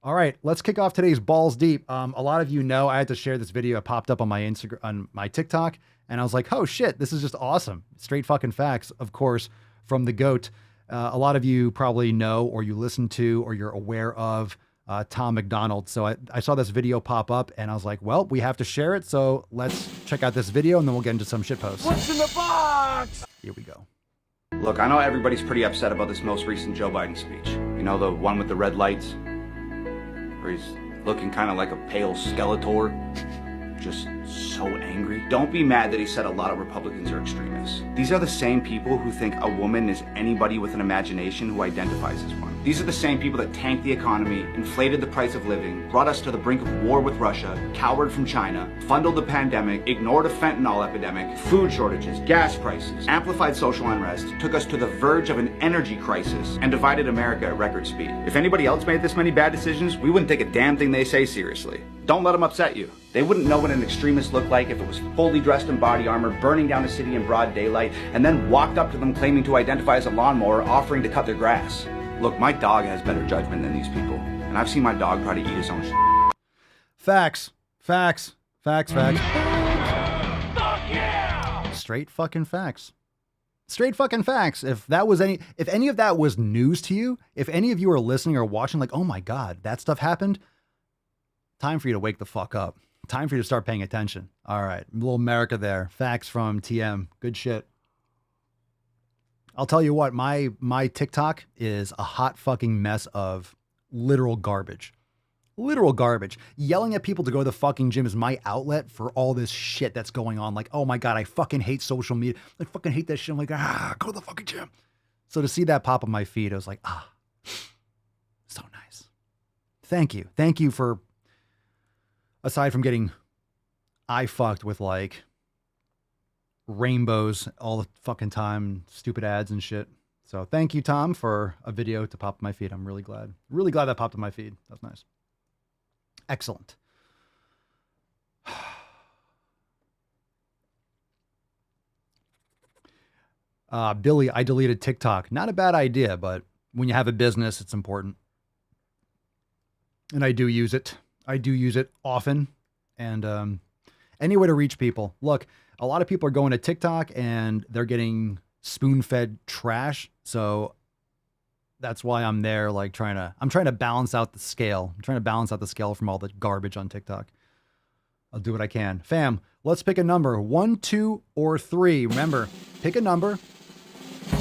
[SPEAKER 5] All right, let's kick off today's Balls Deep. A lot of you know I had to share this video. It popped up on my Instagram, on my TikTok, and I was like, oh shit, this is just awesome. Straight fucking facts, of course, from the GOAT. A lot of you probably know, or you listen to, or you're aware of Tom McDonald. So I saw this video pop up, and I was like, well, we have to share it. So let's check out this video, and then we'll get into some shit posts.
[SPEAKER 14] What's in the box?
[SPEAKER 5] Here we go.
[SPEAKER 19] Look, I know everybody's pretty upset about this most recent Joe Biden speech. You know, the one with the red lights? Where he's looking kind of like a pale Skeletor. Just so angry. Don't be mad that he said a lot of Republicans are extremists. These are the same people who think a woman is anybody with an imagination who identifies as one. These are the same people that tanked the economy, inflated the price of living, brought us to the brink of war with Russia, cowered from China, funded the pandemic, ignored a fentanyl epidemic, food shortages, gas prices, amplified social unrest, took us to the verge of an energy crisis, and divided America at record speed. If anybody else made this many bad decisions, we wouldn't take a damn thing they say seriously. Don't let them upset you. They wouldn't know what an extremist looked like if it was fully dressed in body armor, burning down a city in broad daylight, and then walked up to them claiming to identify as a lawnmower, offering to cut their grass. Look, my dog has better judgment than these people, and I've seen my dog try to eat his own shit.
[SPEAKER 5] Facts. Fuck yeah! Straight fucking facts. Straight fucking facts. If any of that was news to you, if any of you are listening or watching like, oh my God, that stuff happened, time for you to wake the fuck up. Time for you to start paying attention. All right. A little America there. Facts from TM. Good shit. I'll tell you what, my TikTok is a hot fucking mess of literal garbage. Literal garbage. Yelling at people to go to the fucking gym is my outlet for all this shit that's going on. Like, oh my God, I fucking hate social media. I fucking hate that shit. I'm like, go to the fucking gym. So to see that pop on my feed, I was like, so nice. Thank you. Thank you for, aside from getting eye fucked with like rainbows all the fucking time, stupid ads and shit. So thank you, Tom, for a video to pop on my feed. I'm really glad. Really glad that popped on my feed. That's nice. Excellent. Billy, I deleted TikTok. Not a bad idea, but when you have a business, it's important. And I do use it. I do use it often. And any way to reach people. Look, a lot of people are going to TikTok and they're getting spoon-fed trash. So that's why I'm there, like I'm trying to balance out the scale. I'm trying to balance out the scale from all the garbage on TikTok. I'll do what I can. Fam, let's pick a number. 1, 2, or 3. Remember, pick a number.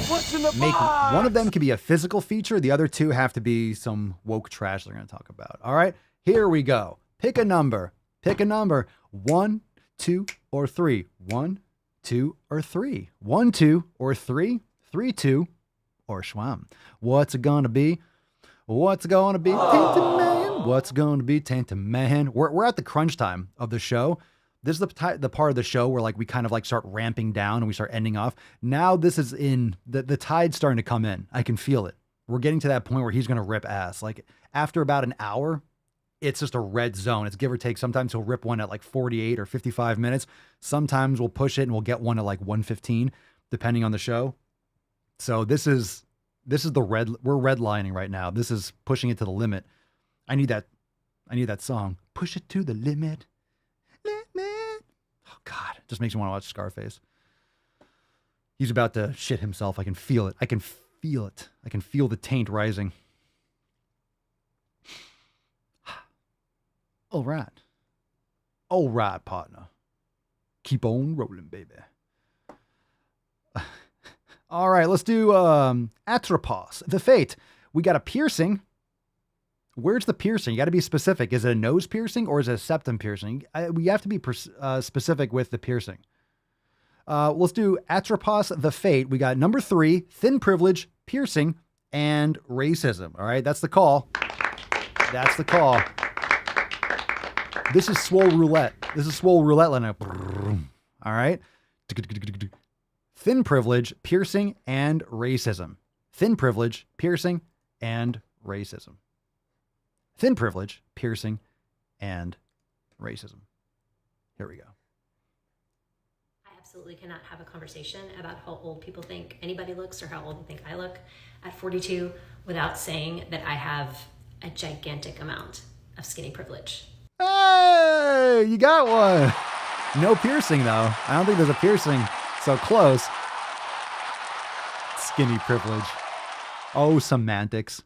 [SPEAKER 14] What's in the
[SPEAKER 5] Make
[SPEAKER 14] box?
[SPEAKER 5] one of them can be a physical feature. The other two have to be some woke trash they're going to talk about. All right, here we go. Pick a number. Pick a number. 1, 2, or 3. 1, 2, or 3. 1, 2, or 3. 3, 2, or schwam. What's it gonna be? What's it gonna be? Tainted Man. What's it gonna be? Tainted Man. We're at the crunch time of the show. This is the part of the show where like we kind of like start ramping down and we start ending off. Now this is in the tide's starting to come in. I can feel it. We're getting to that point where he's gonna rip ass. Like after about an hour, it's just a red zone. It's give or take. Sometimes he'll rip one at like 48 or 55 minutes. Sometimes we'll push it and we'll get one at like 115, depending on the show. So this is the we're redlining right now. This is pushing it to the limit. I need that song. Push it to the limit. Limit. Oh God, it just makes me want to watch Scarface. He's about to shit himself. I can feel it. I can feel it. I can feel the taint rising. All right. All right, partner. Keep on rolling, baby. All right, let's do Atropos, the Fate. We got a piercing. Where's the piercing? You got to be specific. Is it a nose piercing or is it a septum piercing? We have to be specific with the piercing. Let's do Atropos, the Fate. We got number 3, thin privilege, piercing, and racism. All right, that's the call. That's the call. This is Swole Roulette. This is Swole Roulette. All right. Thin privilege, piercing, and racism. Thin privilege, piercing, and racism. Thin privilege, piercing, and racism. Here we go.
[SPEAKER 20] I absolutely cannot have a conversation about how old people think anybody looks or how old they think I look at 42 without saying that I have a gigantic amount of skinny privilege.
[SPEAKER 5] Hey, you got one. No piercing, though. I don't think there's a piercing. So close. Skinny privilege. Oh, semantics.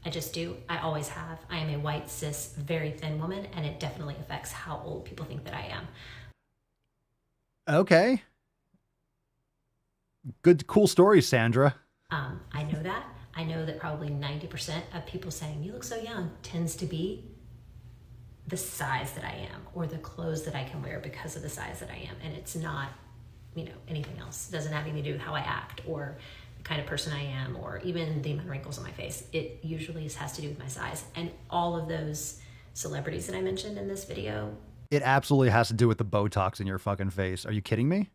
[SPEAKER 20] I just do. I always have. I am a white, cis, very thin woman, and it definitely affects how old people think that I am.
[SPEAKER 5] Okay. Good, cool story, Sandra.
[SPEAKER 20] I know that. I know that probably 90% of people saying, you look so young, tends to be the size that I am or the clothes that I can wear because of the size that I am. And it's not, anything else. It doesn't have anything to do with how I act or the kind of person I am or even the amount of wrinkles on my face. It usually has to do with my size. And all of those celebrities that I mentioned in this video.
[SPEAKER 5] It absolutely has to do with the Botox in your fucking face. Are you kidding me?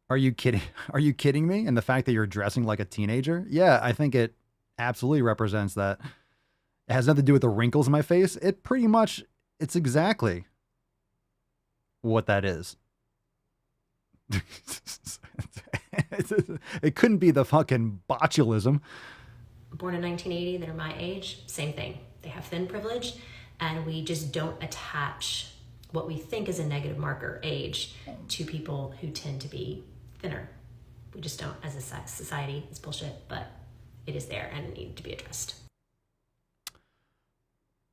[SPEAKER 5] Are you kidding? Are you kidding me? And the fact that you're dressing like a teenager? Yeah, I think it absolutely represents that. It has nothing to do with the wrinkles in my face. It's exactly what that is. It couldn't be the fucking botulism.
[SPEAKER 20] Born in 1980, that are my age, same thing. They have thin privilege, and we just don't attach what we think is a negative marker, age, to people who tend to be thinner. We just don't as a society. It's bullshit, but it is there and it needs to be addressed.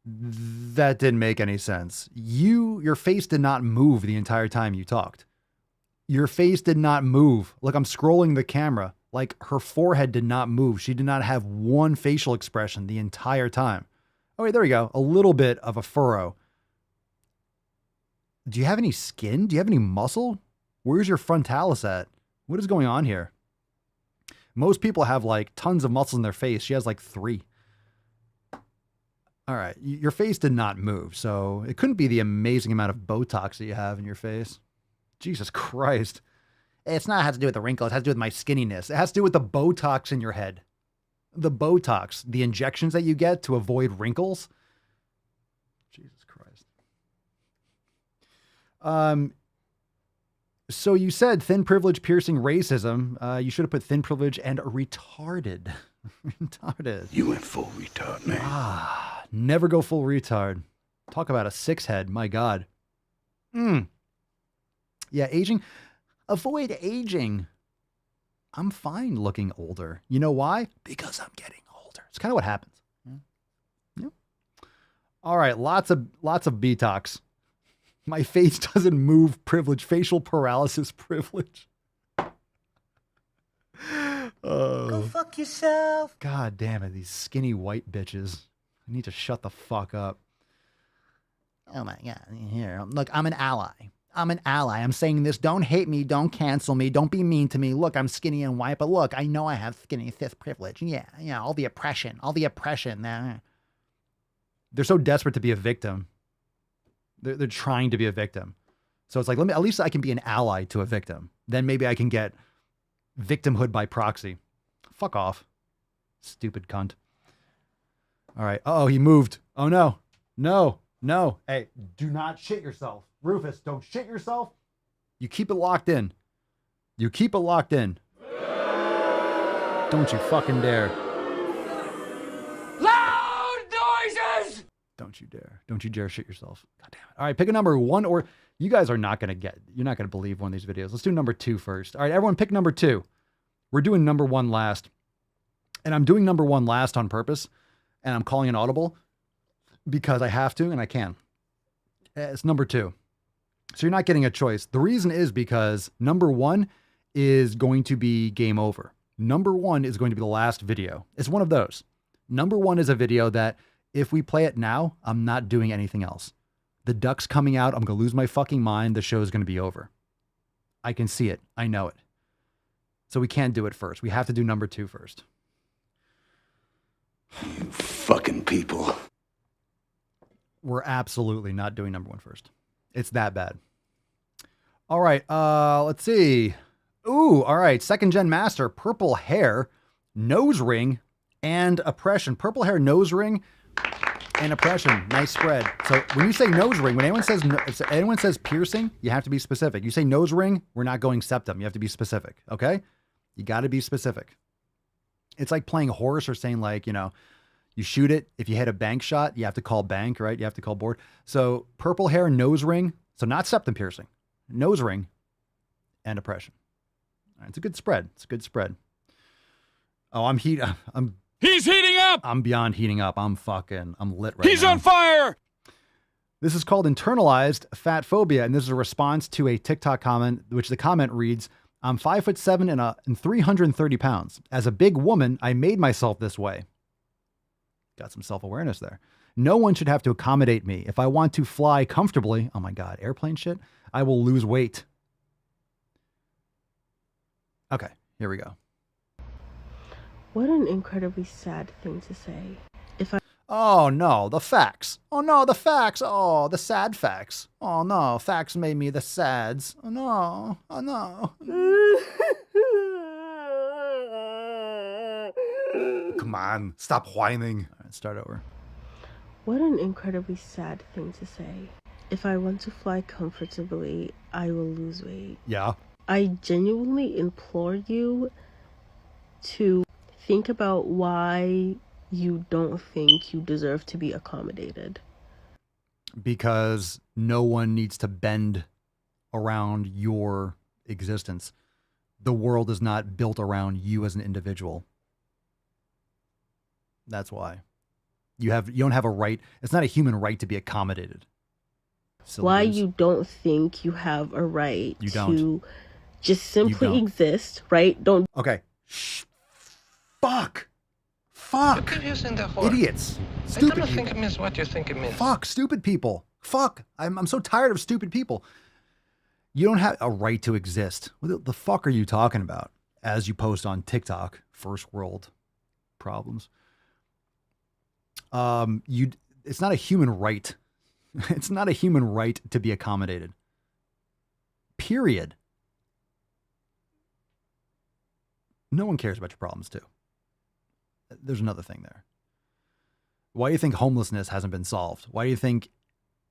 [SPEAKER 5] That didn't make any sense. Your face did not move the entire time you talked. Your face did not move. Look, I'm scrolling the camera. Like, her forehead did not move. She did not have one facial expression the entire time. Oh, wait, there we go. A little bit of a furrow. Do you have any skin? Do you have any muscle? Where's your frontalis at? What is going on here? Most people have like tons of muscles in their face. She has like 3. All right. Your face did not move. So it couldn't be the amazing amount of Botox that you have in your face. Jesus Christ. It's not has to do with the wrinkle. It has to do with my skinniness. It has to do with the Botox in your head. The Botox, the injections that you get to avoid wrinkles. Jesus Christ. So you said thin privilege piercing racism. You should have put thin privilege and retarded. Retarded.
[SPEAKER 21] You went full retard, man.
[SPEAKER 5] Never go full retard. Talk about a six head. My God. Yeah, aging. Avoid aging. I'm fine looking older. You know why? Because I'm getting older. It's kind of what happens. Yeah. All right, lots of Botox. My face doesn't move privilege. Facial paralysis privilege.
[SPEAKER 14] Go fuck yourself.
[SPEAKER 5] God damn it, these skinny white bitches. I need to shut the fuck up. Oh my God. Here, look, I'm an ally. I'm saying this. Don't hate me. Don't cancel me. Don't be mean to me. Look, I'm skinny and white, but look, I know I have skinny cis privilege. Yeah, all the oppression. They're so desperate to be a victim. They're trying to be a victim. So it's like, at least I can be an ally to a victim. Then maybe I can get victimhood by proxy. Fuck off. Stupid cunt. All right. Oh, he moved. Oh, no. No. Hey, do not shit yourself. Rufus, don't shit yourself. You keep it locked in. Don't you fucking dare.
[SPEAKER 14] Loud noises!
[SPEAKER 5] Don't you dare. Don't you dare shit yourself. God damn it. All right, pick a number 1 or you guys are not going to you're not going to believe one of these videos. Let's do number 2 first. All right, everyone pick number 2. We're doing number 1 last. And I'm doing number 1 last on purpose. And I'm calling an audible because I have to and I can. It's number 2. So you're not getting a choice. The reason is because number 1 is going to be game over. Number 1 is going to be the last video. It's one of those. Number 1 is a video that if we play it now, I'm not doing anything else. The duck's coming out. I'm going to lose my fucking mind. The show is going to be over. I can see it. I know it. So we can't do it first. We have to do number 2 first.
[SPEAKER 21] You fucking people.
[SPEAKER 5] We're absolutely not doing number 1 first. It's that bad. All right. Let's see. Ooh, all right. 2nd Gen Master, purple hair, nose ring, and oppression. Purple hair, nose ring, and oppression. Nice spread. So when you say nose ring, when anyone says piercing, you have to be specific. You say nose ring, we're not going septum. You have to be specific. Okay? You got to be specific. It's like playing horse or saying like, you shoot it. If you hit a bank shot, you have to call bank, right? You have to call board. So purple hair, nose ring. So not septum piercing, nose ring, and oppression. All right, it's a good spread. Oh, he's heating up. I'm beyond heating up. I'm lit right now.
[SPEAKER 14] He's on fire.
[SPEAKER 5] This is called internalized fat phobia. And this is a response to a TikTok comment, which the comment reads, I'm 5'7" and 330 pounds. As a big woman, I made myself this way. Got some self-awareness there. No one should have to accommodate me. If I want to fly comfortably, oh my God, airplane shit, I will lose weight. Okay, here we go.
[SPEAKER 22] What an incredibly sad thing to say.
[SPEAKER 5] Oh no, the facts. Oh no, the facts. Oh, the sad facts. Oh no, facts made me the sads. Oh no, oh no. Come on, stop whining. All right, start over.
[SPEAKER 22] What an incredibly sad thing to say. If I want to fly comfortably, I will lose weight.
[SPEAKER 5] Yeah.
[SPEAKER 22] I genuinely implore you to think about why you don't think you deserve to be accommodated.
[SPEAKER 5] Because no one needs to bend around your existence. The world is not built around you as an individual. That's why. You don't have a right. It's not a human right to be accommodated.
[SPEAKER 22] Why you don't think you have a right to just simply exist, right? Don't.
[SPEAKER 5] Okay. Fuck. Idiots. Stupid people. I don't think it means what you think it means. Fuck. Stupid people. Fuck. I'm so tired of stupid people. You don't have a right to exist. What the fuck are you talking about? As you post on TikTok, first world problems. It's not a human right. It's not a human right to be accommodated. Period. No one cares about your problems too. There's another thing there. Why do you think homelessness hasn't been solved? Why do you think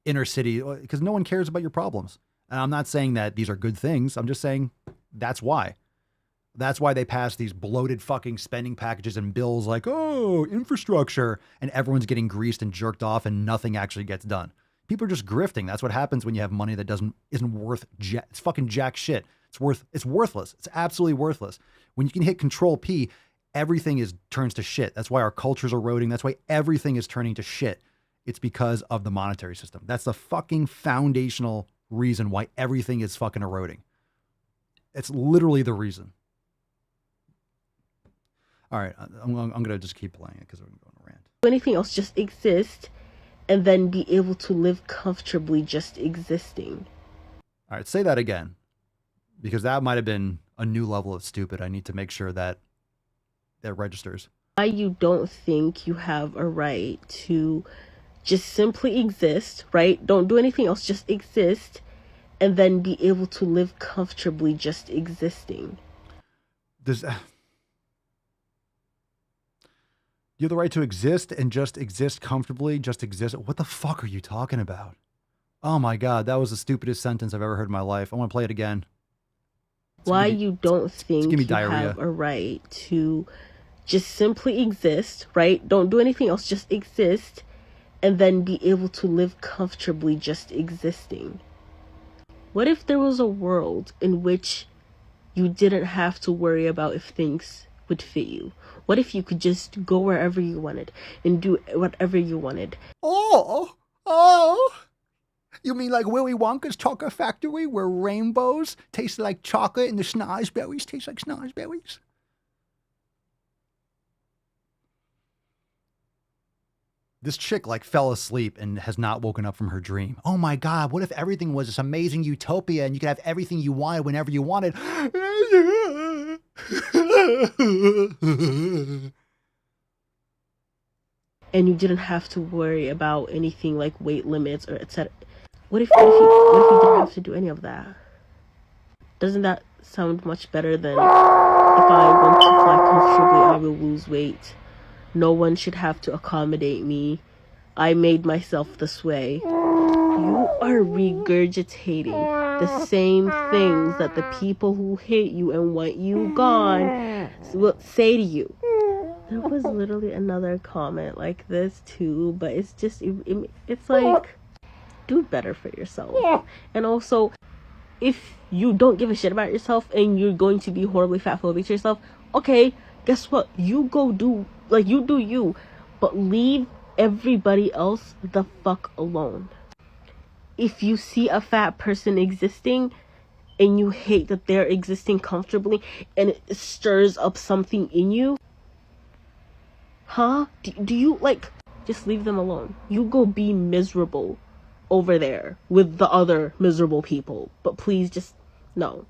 [SPEAKER 5] inner city? Because no one cares about your problems. And I'm not saying that these are good things. I'm just saying that's why. That's why they pass these bloated fucking spending packages and bills like, oh, infrastructure, and everyone's getting greased and jerked off and nothing actually gets done. People are just grifting. That's what happens when you have money that isn't worth it's fucking jack shit. It's worthless. It's absolutely worthless. When you can hit Control P, everything turns to shit. That's why our culture's eroding. That's why everything is turning to shit. It's because of the monetary system. That's the fucking foundational reason why everything is fucking eroding. It's literally the reason. All right, I'm going to just keep playing it because I'm going to rant.
[SPEAKER 22] Anything else, just exist and then be able to live comfortably just existing.
[SPEAKER 5] All right, say that again, because that might have been a new level of stupid. I need to make sure that it registers.
[SPEAKER 22] Why you don't think you have a right to just simply exist, right? Don't do anything else, just exist and then be able to live comfortably just existing.
[SPEAKER 5] You have the right to exist and just exist comfortably, just exist. What the fuck are you talking about? Oh my God, that was the stupidest sentence I've ever heard in my life. I want to play it again.
[SPEAKER 22] Why you don't think you
[SPEAKER 5] diarrhea.
[SPEAKER 22] have a right to just simply exist, right? Don't do anything else, just exist and then be able to live comfortably just existing. What if there was a world in which you didn't have to worry about if things would fit you? What if you could just go wherever you wanted and do whatever you wanted?
[SPEAKER 5] Oh, you mean like Willy Wonka's chocolate factory where rainbows taste like chocolate and the snozberries taste like snozberries? This chick like fell asleep and has not woken up from her dream. Oh my God, what if everything was this amazing utopia and you could have everything you wanted whenever you wanted?
[SPEAKER 22] And you didn't have to worry about anything like weight limits or etc. What if you didn't have to do any of that? Doesn't that sound much better than if I want to fly comfortably, I will lose weight? No one should have to accommodate me. I made myself this way. You are regurgitating the same things that the people who hate you and want you gone will say to you. There was literally another comment like this too, but it's just, it's like, do better for yourself. And also, if you don't give a shit about yourself and you're going to be horribly fat phobic to yourself, okay, guess what? You go do, like, you do you, but leave everybody else the fuck alone. If you see a fat person existing and you hate that they're existing comfortably and it stirs up something in you, do you, like, just leave them alone. You go be miserable over there with the other miserable people, but please just, no.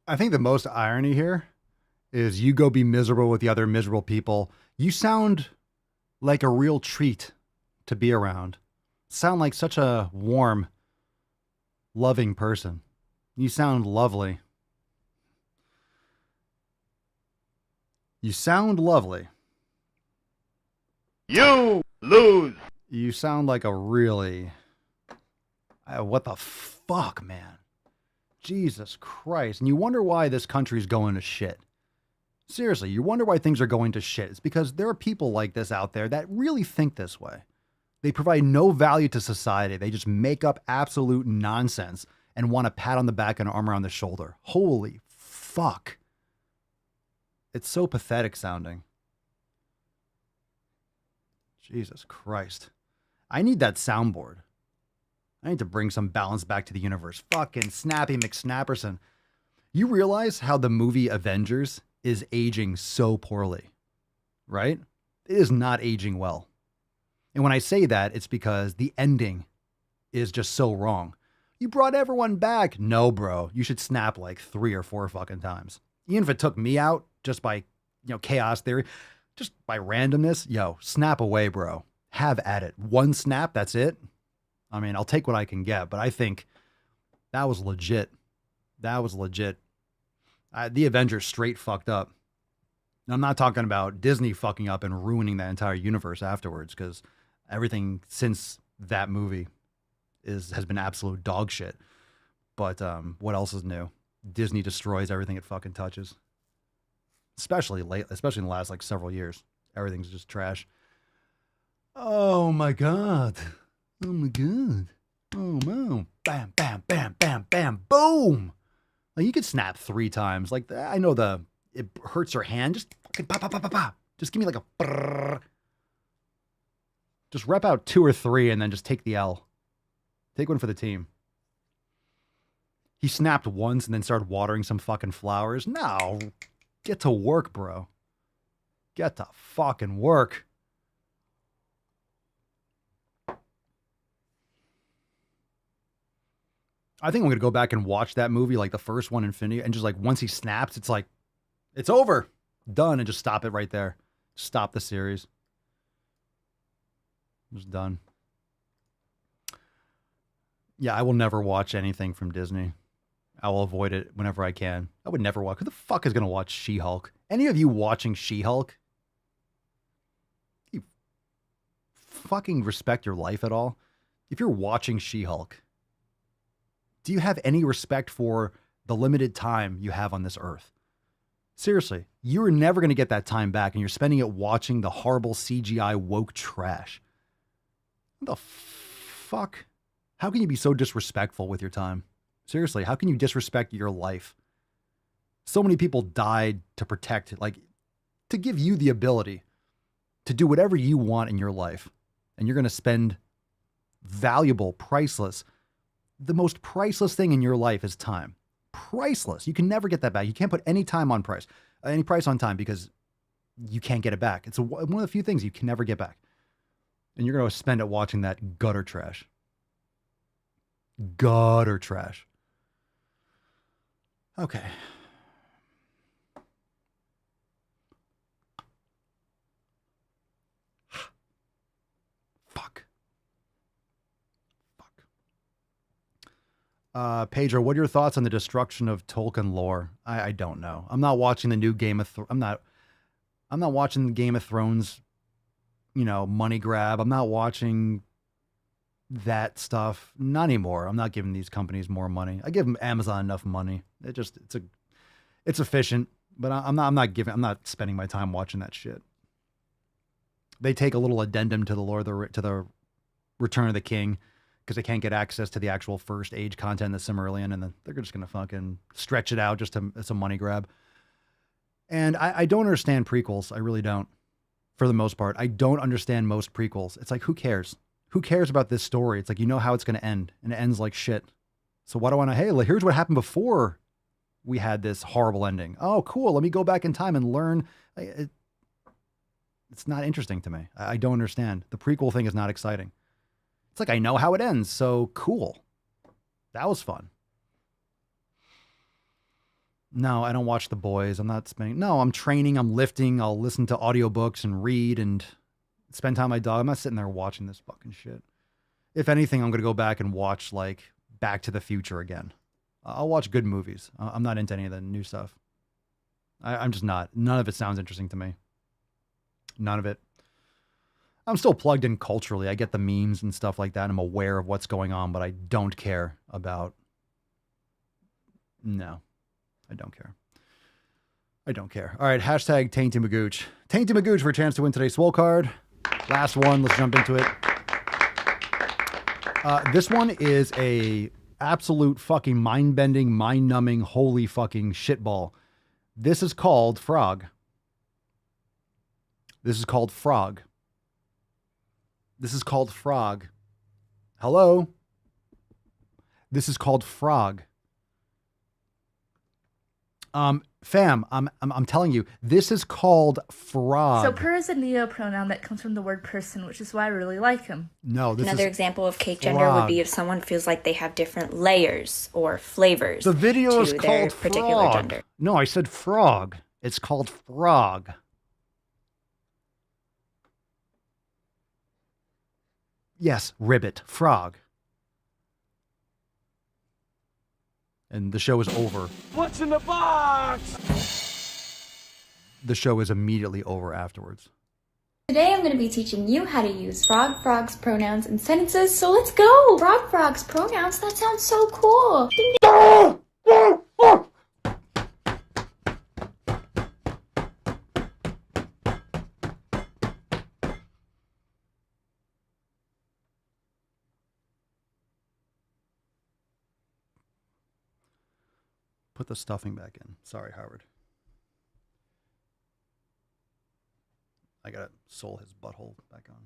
[SPEAKER 5] I think the most irony here is you go be miserable with the other miserable people. You sound like a real treat to be around. Sound like such a warm, loving person. You sound lovely. You sound lovely.
[SPEAKER 21] You lose.
[SPEAKER 5] You sound like a really... what the fuck, man? Jesus Christ. And you wonder why this country's going to shit. Seriously, you wonder why things are going to shit. It's because there are people like this out there that really think this way. They provide no value to society. They just make up absolute nonsense and want a pat on the back and an arm around the shoulder. Holy fuck. It's so pathetic sounding. Jesus Christ. I need that soundboard. I need to bring some balance back to the universe. Fucking Snappy McSnapperson. You realize how the movie Avengers is aging so poorly, right? It is not aging well. And when I say that, it's because the ending is just so wrong. You brought everyone back. No, bro. You should snap like 3 or 4 fucking times. Even if it took me out just by, chaos theory, just by randomness, snap away, bro. Have at it. One snap, that's it. I mean, I'll take what I can get, but I think that was legit. That was legit. The Avengers straight fucked up. I'm not talking about Disney fucking up and ruining that entire universe afterwards, because Everything since that movie has been absolute dog shit. But what else is new? Disney destroys everything it fucking touches. Especially in the last like several years. Everything's just trash. Oh my god. Oh my god. Oh no. Bam, bam, bam, bam, bam, boom. Like, you could snap 3 times. Like, I know it hurts your hand. Just fucking pop, pop, pop, pop, pop. Just give me like a brrr. Just rep out 2 or 3 and then just take the L. Take one for the team. He snapped once and then started watering some fucking flowers. No. Get to work, bro. Get to fucking work. I think I'm going to go back and watch that movie, like the first one, Infinity, and just like once he snaps, it's like, it's over. Done. And just stop it right there. Stop the series. Just done. Yeah, I will never watch anything from Disney. I will avoid it whenever I can. I would never watch. Who the fuck is going to watch She-Hulk? Any of you watching She-Hulk? You fucking respect your life at all? If you're watching She-Hulk, do you have any respect for the limited time you have on this earth? Seriously, you're never going to get that time back, and you're spending it watching the horrible CGI woke trash. What the fuck? How can you be so disrespectful with your time? Seriously, how can you disrespect your life? So many people died to protect, like, to give you the ability to do whatever you want in your life. And you're going to spend valuable, priceless, the most priceless thing in your life is time. Priceless. You can never get that back. You can't put any time on price, any price on time, because you can't get it back. It's one of the few things you can never get back. And you're going to spend it watching that gutter trash. Gutter trash. Okay. Fuck. Pedro, what are your thoughts on the destruction of Tolkien lore? I don't know. I'm not watching the new Game of Thrones. I'm not watching Game of Thrones, money grab. I'm not watching that stuff. Not anymore. I'm not giving these companies more money. I give them Amazon enough money. It's efficient, but I'm not spending my time watching that shit. They take a little addendum to the Return of the King, because they can't get access to the actual first age content, the Silmarillion, and then they're just going to fucking stretch it out just to, it's a money grab. And I don't understand prequels. I really don't. For the most part, I don't understand most prequels. It's like, who cares? Who cares about this story? It's like, you know how it's going to end, and it ends like shit. So why do I want to, hey, here's what happened before we had this horrible ending. Oh, cool. Let me go back in time and learn. It's not interesting to me. I don't understand. The prequel thing is not exciting. It's like, I know how it ends, so cool. That was fun. No, I don't watch The Boys. I'm training, I'm lifting, I'll listen to audiobooks and read and spend time with my dog. I'm not sitting there watching this fucking shit. If anything, I'm going to go back and watch, like, Back to the Future again. I'll watch good movies. I'm not into any of the new stuff. I'm just not. None of it sounds interesting to me. None of it. I'm still plugged in culturally. I get the memes and stuff like that. I'm aware of what's going on, but I don't care about... No. I don't care. I don't care. All right, hashtag Tainty Magooch. Tainty Magooch for a chance to win today's Swole card. Last one. Let's jump into it. This one is a absolute fucking mind-bending, mind-numbing, holy fucking shitball. This is called Frog. This is called Frog. This is called Frog. Hello? This is called Frog. Fam, I'm telling you, this is called Frog.
[SPEAKER 1] So per is a neo-pronoun that comes from the word person, which is why I really like him.
[SPEAKER 5] No, this
[SPEAKER 2] Another
[SPEAKER 5] is
[SPEAKER 2] example of cake gender would be if someone feels like they have different layers or flavors.
[SPEAKER 5] The video
[SPEAKER 2] to
[SPEAKER 5] is
[SPEAKER 2] their
[SPEAKER 5] called
[SPEAKER 2] particular
[SPEAKER 5] Frog.
[SPEAKER 2] gender.
[SPEAKER 5] No, I said frog. It's called Frog. Yes, ribbit, frog. And the show is over.
[SPEAKER 14] What's in the box?
[SPEAKER 5] The show is immediately over afterwards.
[SPEAKER 3] Today I'm going to be teaching you how to use frog's pronouns in sentences, so let's go! Frog's pronouns, that sounds so cool!
[SPEAKER 5] Put the stuffing back in. Sorry, Howard. I gotta sew his butthole back on.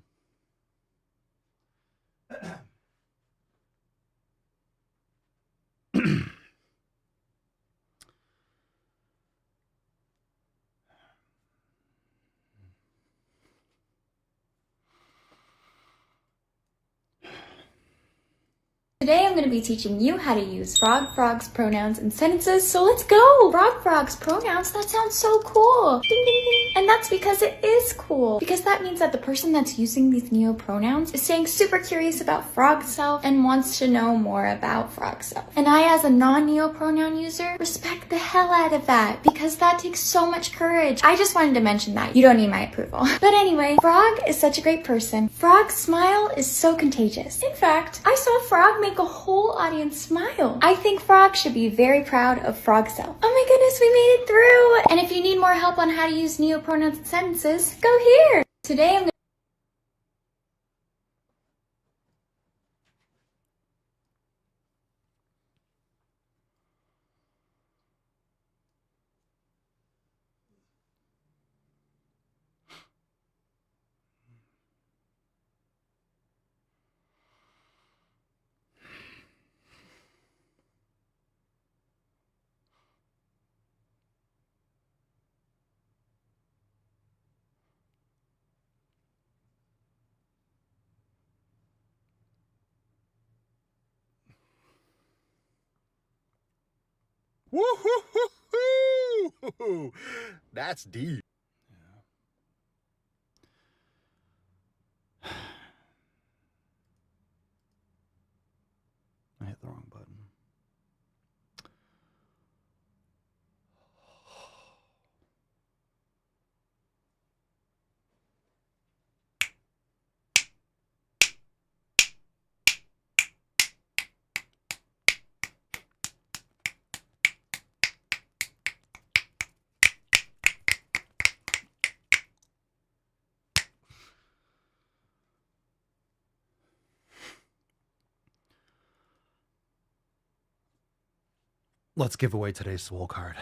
[SPEAKER 3] Today I'm going to be teaching you how to use frog's pronouns in sentences, so let's go! Frog's pronouns, that sounds so cool! Ding ding ding! And that's because it is cool, because that means that the person that's using these neo-pronouns is staying super curious about frog self and wants to know more about frog self. And I, as a non-neo-pronoun user, respect the hell out of that, because that takes so much courage. I just wanted to mention that. You don't need my approval. But anyway, Frog is such a great person. Frog's smile is so contagious. In fact, I saw Frog make a whole audience smile. I think Frog should be very proud of Frog self. Oh my goodness, we made it through! And if you need more help on how to use neo-pronouns in sentences, go here! Today I'm
[SPEAKER 5] Woo-hoo-hoo-hoo! That's deep. Yeah. I hit the wrong button. Let's give away today's Swole card.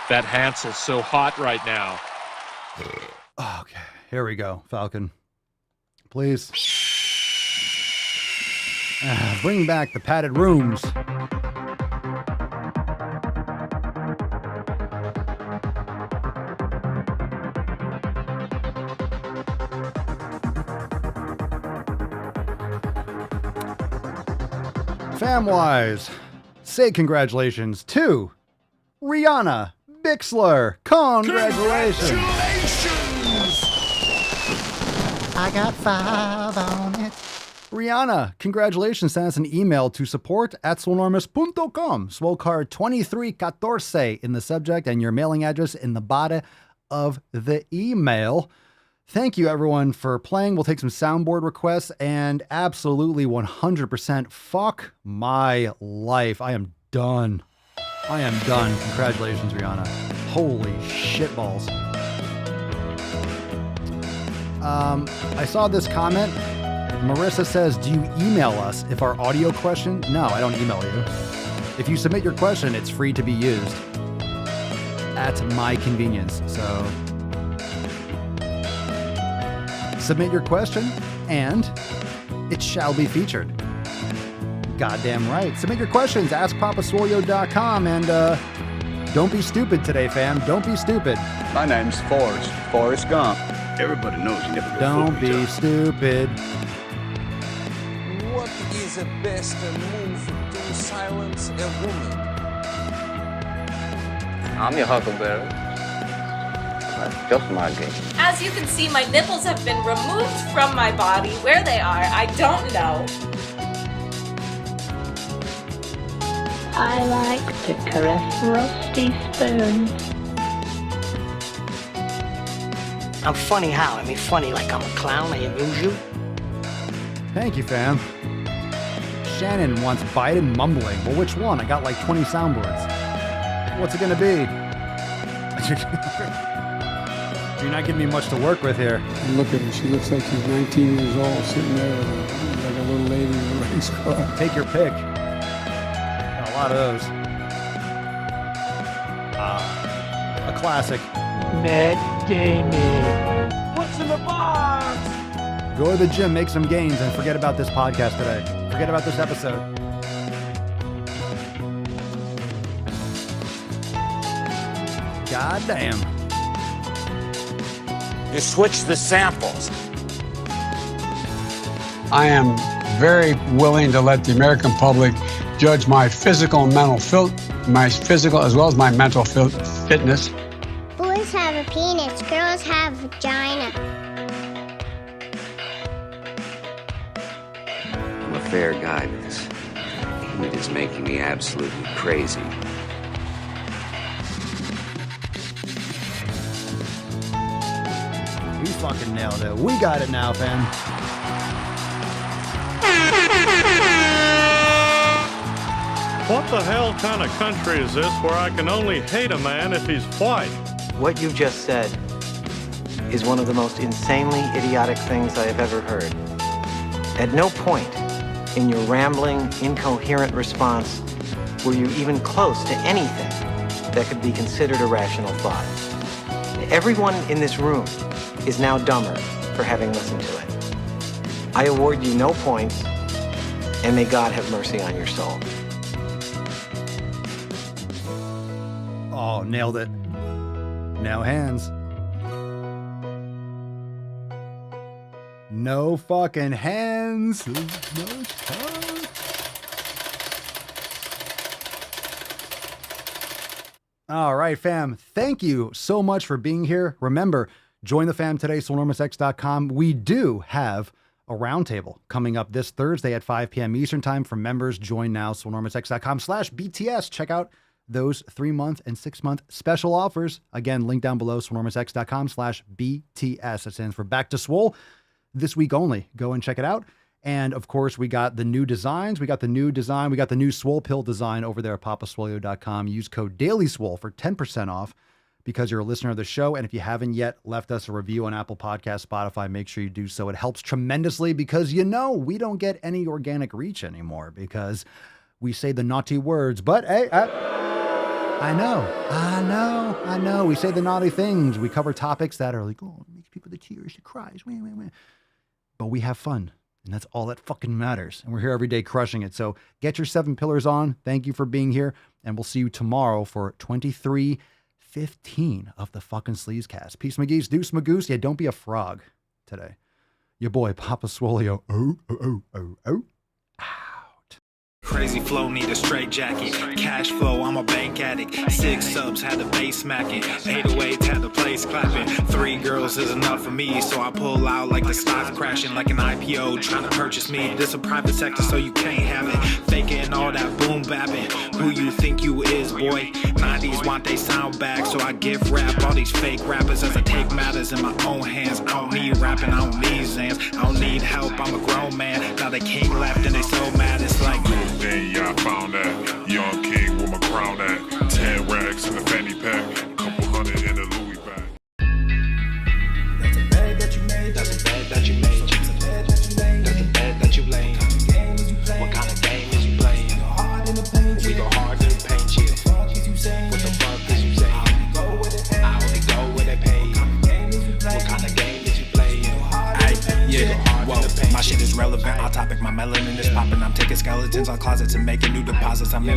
[SPEAKER 4] That Hansel's so hot right now.
[SPEAKER 5] Okay, here we go, Falcon. Please. Bring back the padded rooms. Famwise, say congratulations to Rihanna Bixler. Congratulations! I got 5 on it. Rihanna, congratulations. Send us an email to support@swolenormous.com. Swole card 2314 in the subject and your mailing address in the body of the email. Thank you, everyone, for playing. We'll take some soundboard requests and absolutely 100% fuck my life. I am done. I am done. Congratulations, Rihanna. Holy shitballs. I saw this comment. Marissa says, do you email us if our audio question? No, I don't email you. If you submit your question, it's free to be used at my convenience. So submit your question and it shall be featured. Goddamn right. Submit your questions. AskPapaSwolio.com and don't be stupid today, fam. Don't be stupid.
[SPEAKER 21] My name's Forrest Gump. Everybody knows you never go.
[SPEAKER 5] Don't be stupid.
[SPEAKER 23] What is the best move to silence a woman?
[SPEAKER 24] I'm your huckleberry. That's just my game.
[SPEAKER 10] As you can see, my nipples have been removed from my body. Where they are, I don't know.
[SPEAKER 6] I like to caress rusty spoons.
[SPEAKER 7] I'm funny how? I mean funny like I'm a clown, I amuse you?
[SPEAKER 5] Thank you, fam. Shannon wants Biden mumbling. Well, which one? I got like 20 soundboards. What's it gonna be? You're not giving me much to work with here.
[SPEAKER 8] Look at her. She looks like she's 19 years old, sitting there like a little lady in a race car.
[SPEAKER 5] Take your pick. Got a lot of those. A classic.
[SPEAKER 7] Matt Damon. What's in the box?
[SPEAKER 5] Go to the gym, make some gains, and forget about this podcast today. Forget about this episode. God damn.
[SPEAKER 14] You switch the samples.
[SPEAKER 8] I am very willing to let the American public judge my physical and mental my physical as well as my mental fitness.
[SPEAKER 11] Boys have a penis, girls have a vagina.
[SPEAKER 25] I'm a fair guy, but this heat is making me absolutely crazy.
[SPEAKER 5] You fucking nailed it. We got it now, fam.
[SPEAKER 4] What the hell kind of country is this where I can only hate a man if he's white?
[SPEAKER 26] What you just said is one of the most insanely idiotic things I have ever heard. At no point in your rambling, incoherent response were you even close to anything that could be considered a rational thought. Everyone in this room is now dumber for having listened to it. I award you no points, and may God have mercy on your soul.
[SPEAKER 5] Oh, nailed it. Now hands. No fucking hands. All right, fam. Thank you so much for being here. Remember, join the fam today, SwoleNormousX.com. We do have a roundtable coming up this Thursday at 5 p.m. Eastern Time for members. Join now, SwoleNormousX.com/BTS. Check out those 3-month and 6-month special offers. Again, link down below, SwoleNormousX.com/BTS. That stands for Back to Swole. This week only. Go and check it out. And of course, we got the new designs. We got the new Swole pill design over there at papaswolio.com. Use code DailySwole for 10% off because you're a listener of the show. And if you haven't yet left us a review on Apple Podcasts, Spotify, make sure you do so. It helps tremendously because, we don't get any organic reach anymore because we say the naughty words. But hey, I know. We say the naughty things. We cover topics that are like, oh, it makes people the tears, it cries. But we have fun. And that's all that fucking matters. And we're here every day crushing it. So get your 7 pillars on. Thank you for being here. And we'll see you tomorrow for 2315 of the fucking Sleazecast. Peace, McGee's, deuce, magoose. Yeah, don't be a frog today. Your boy, Papa Swolio. Oh.
[SPEAKER 27] Crazy flow, need a straight jacket. Cash flow, I'm a bank addict. 6 subs, had the bass smacking. 808s, had the place clapping. 3 girls is enough for me, so I pull out like the stock crashing. Like an IPO trying to purchase me. This a private sector, so you can't have it. Faking all that boom bapping. Who you think you is, boy? 90s want they sound back, so I gift rap all these fake rappers as I take matters in my own hands. I don't need rapping, I don't need Zans. I don't need help, I'm a grown man. Now they can't laugh and they so mad, it's like
[SPEAKER 28] then yeah, I found that young king with my crown at 10 racks in the fanny pack, couple hundred in a Louis bag.
[SPEAKER 27] That's a bag that you made. That's a bag that you made. That's a bag that you laid. That's a bag that you laid. What kind of game is you playing? We go hard in the paint. We go hard in the paint. What the fuck is you saying? I only go where they pay. What kind of game is you playing? Whoa, my shit is relevant. On topic, my melanin is popping. I'm taking skeletons on closets and making new deposits. I'm in my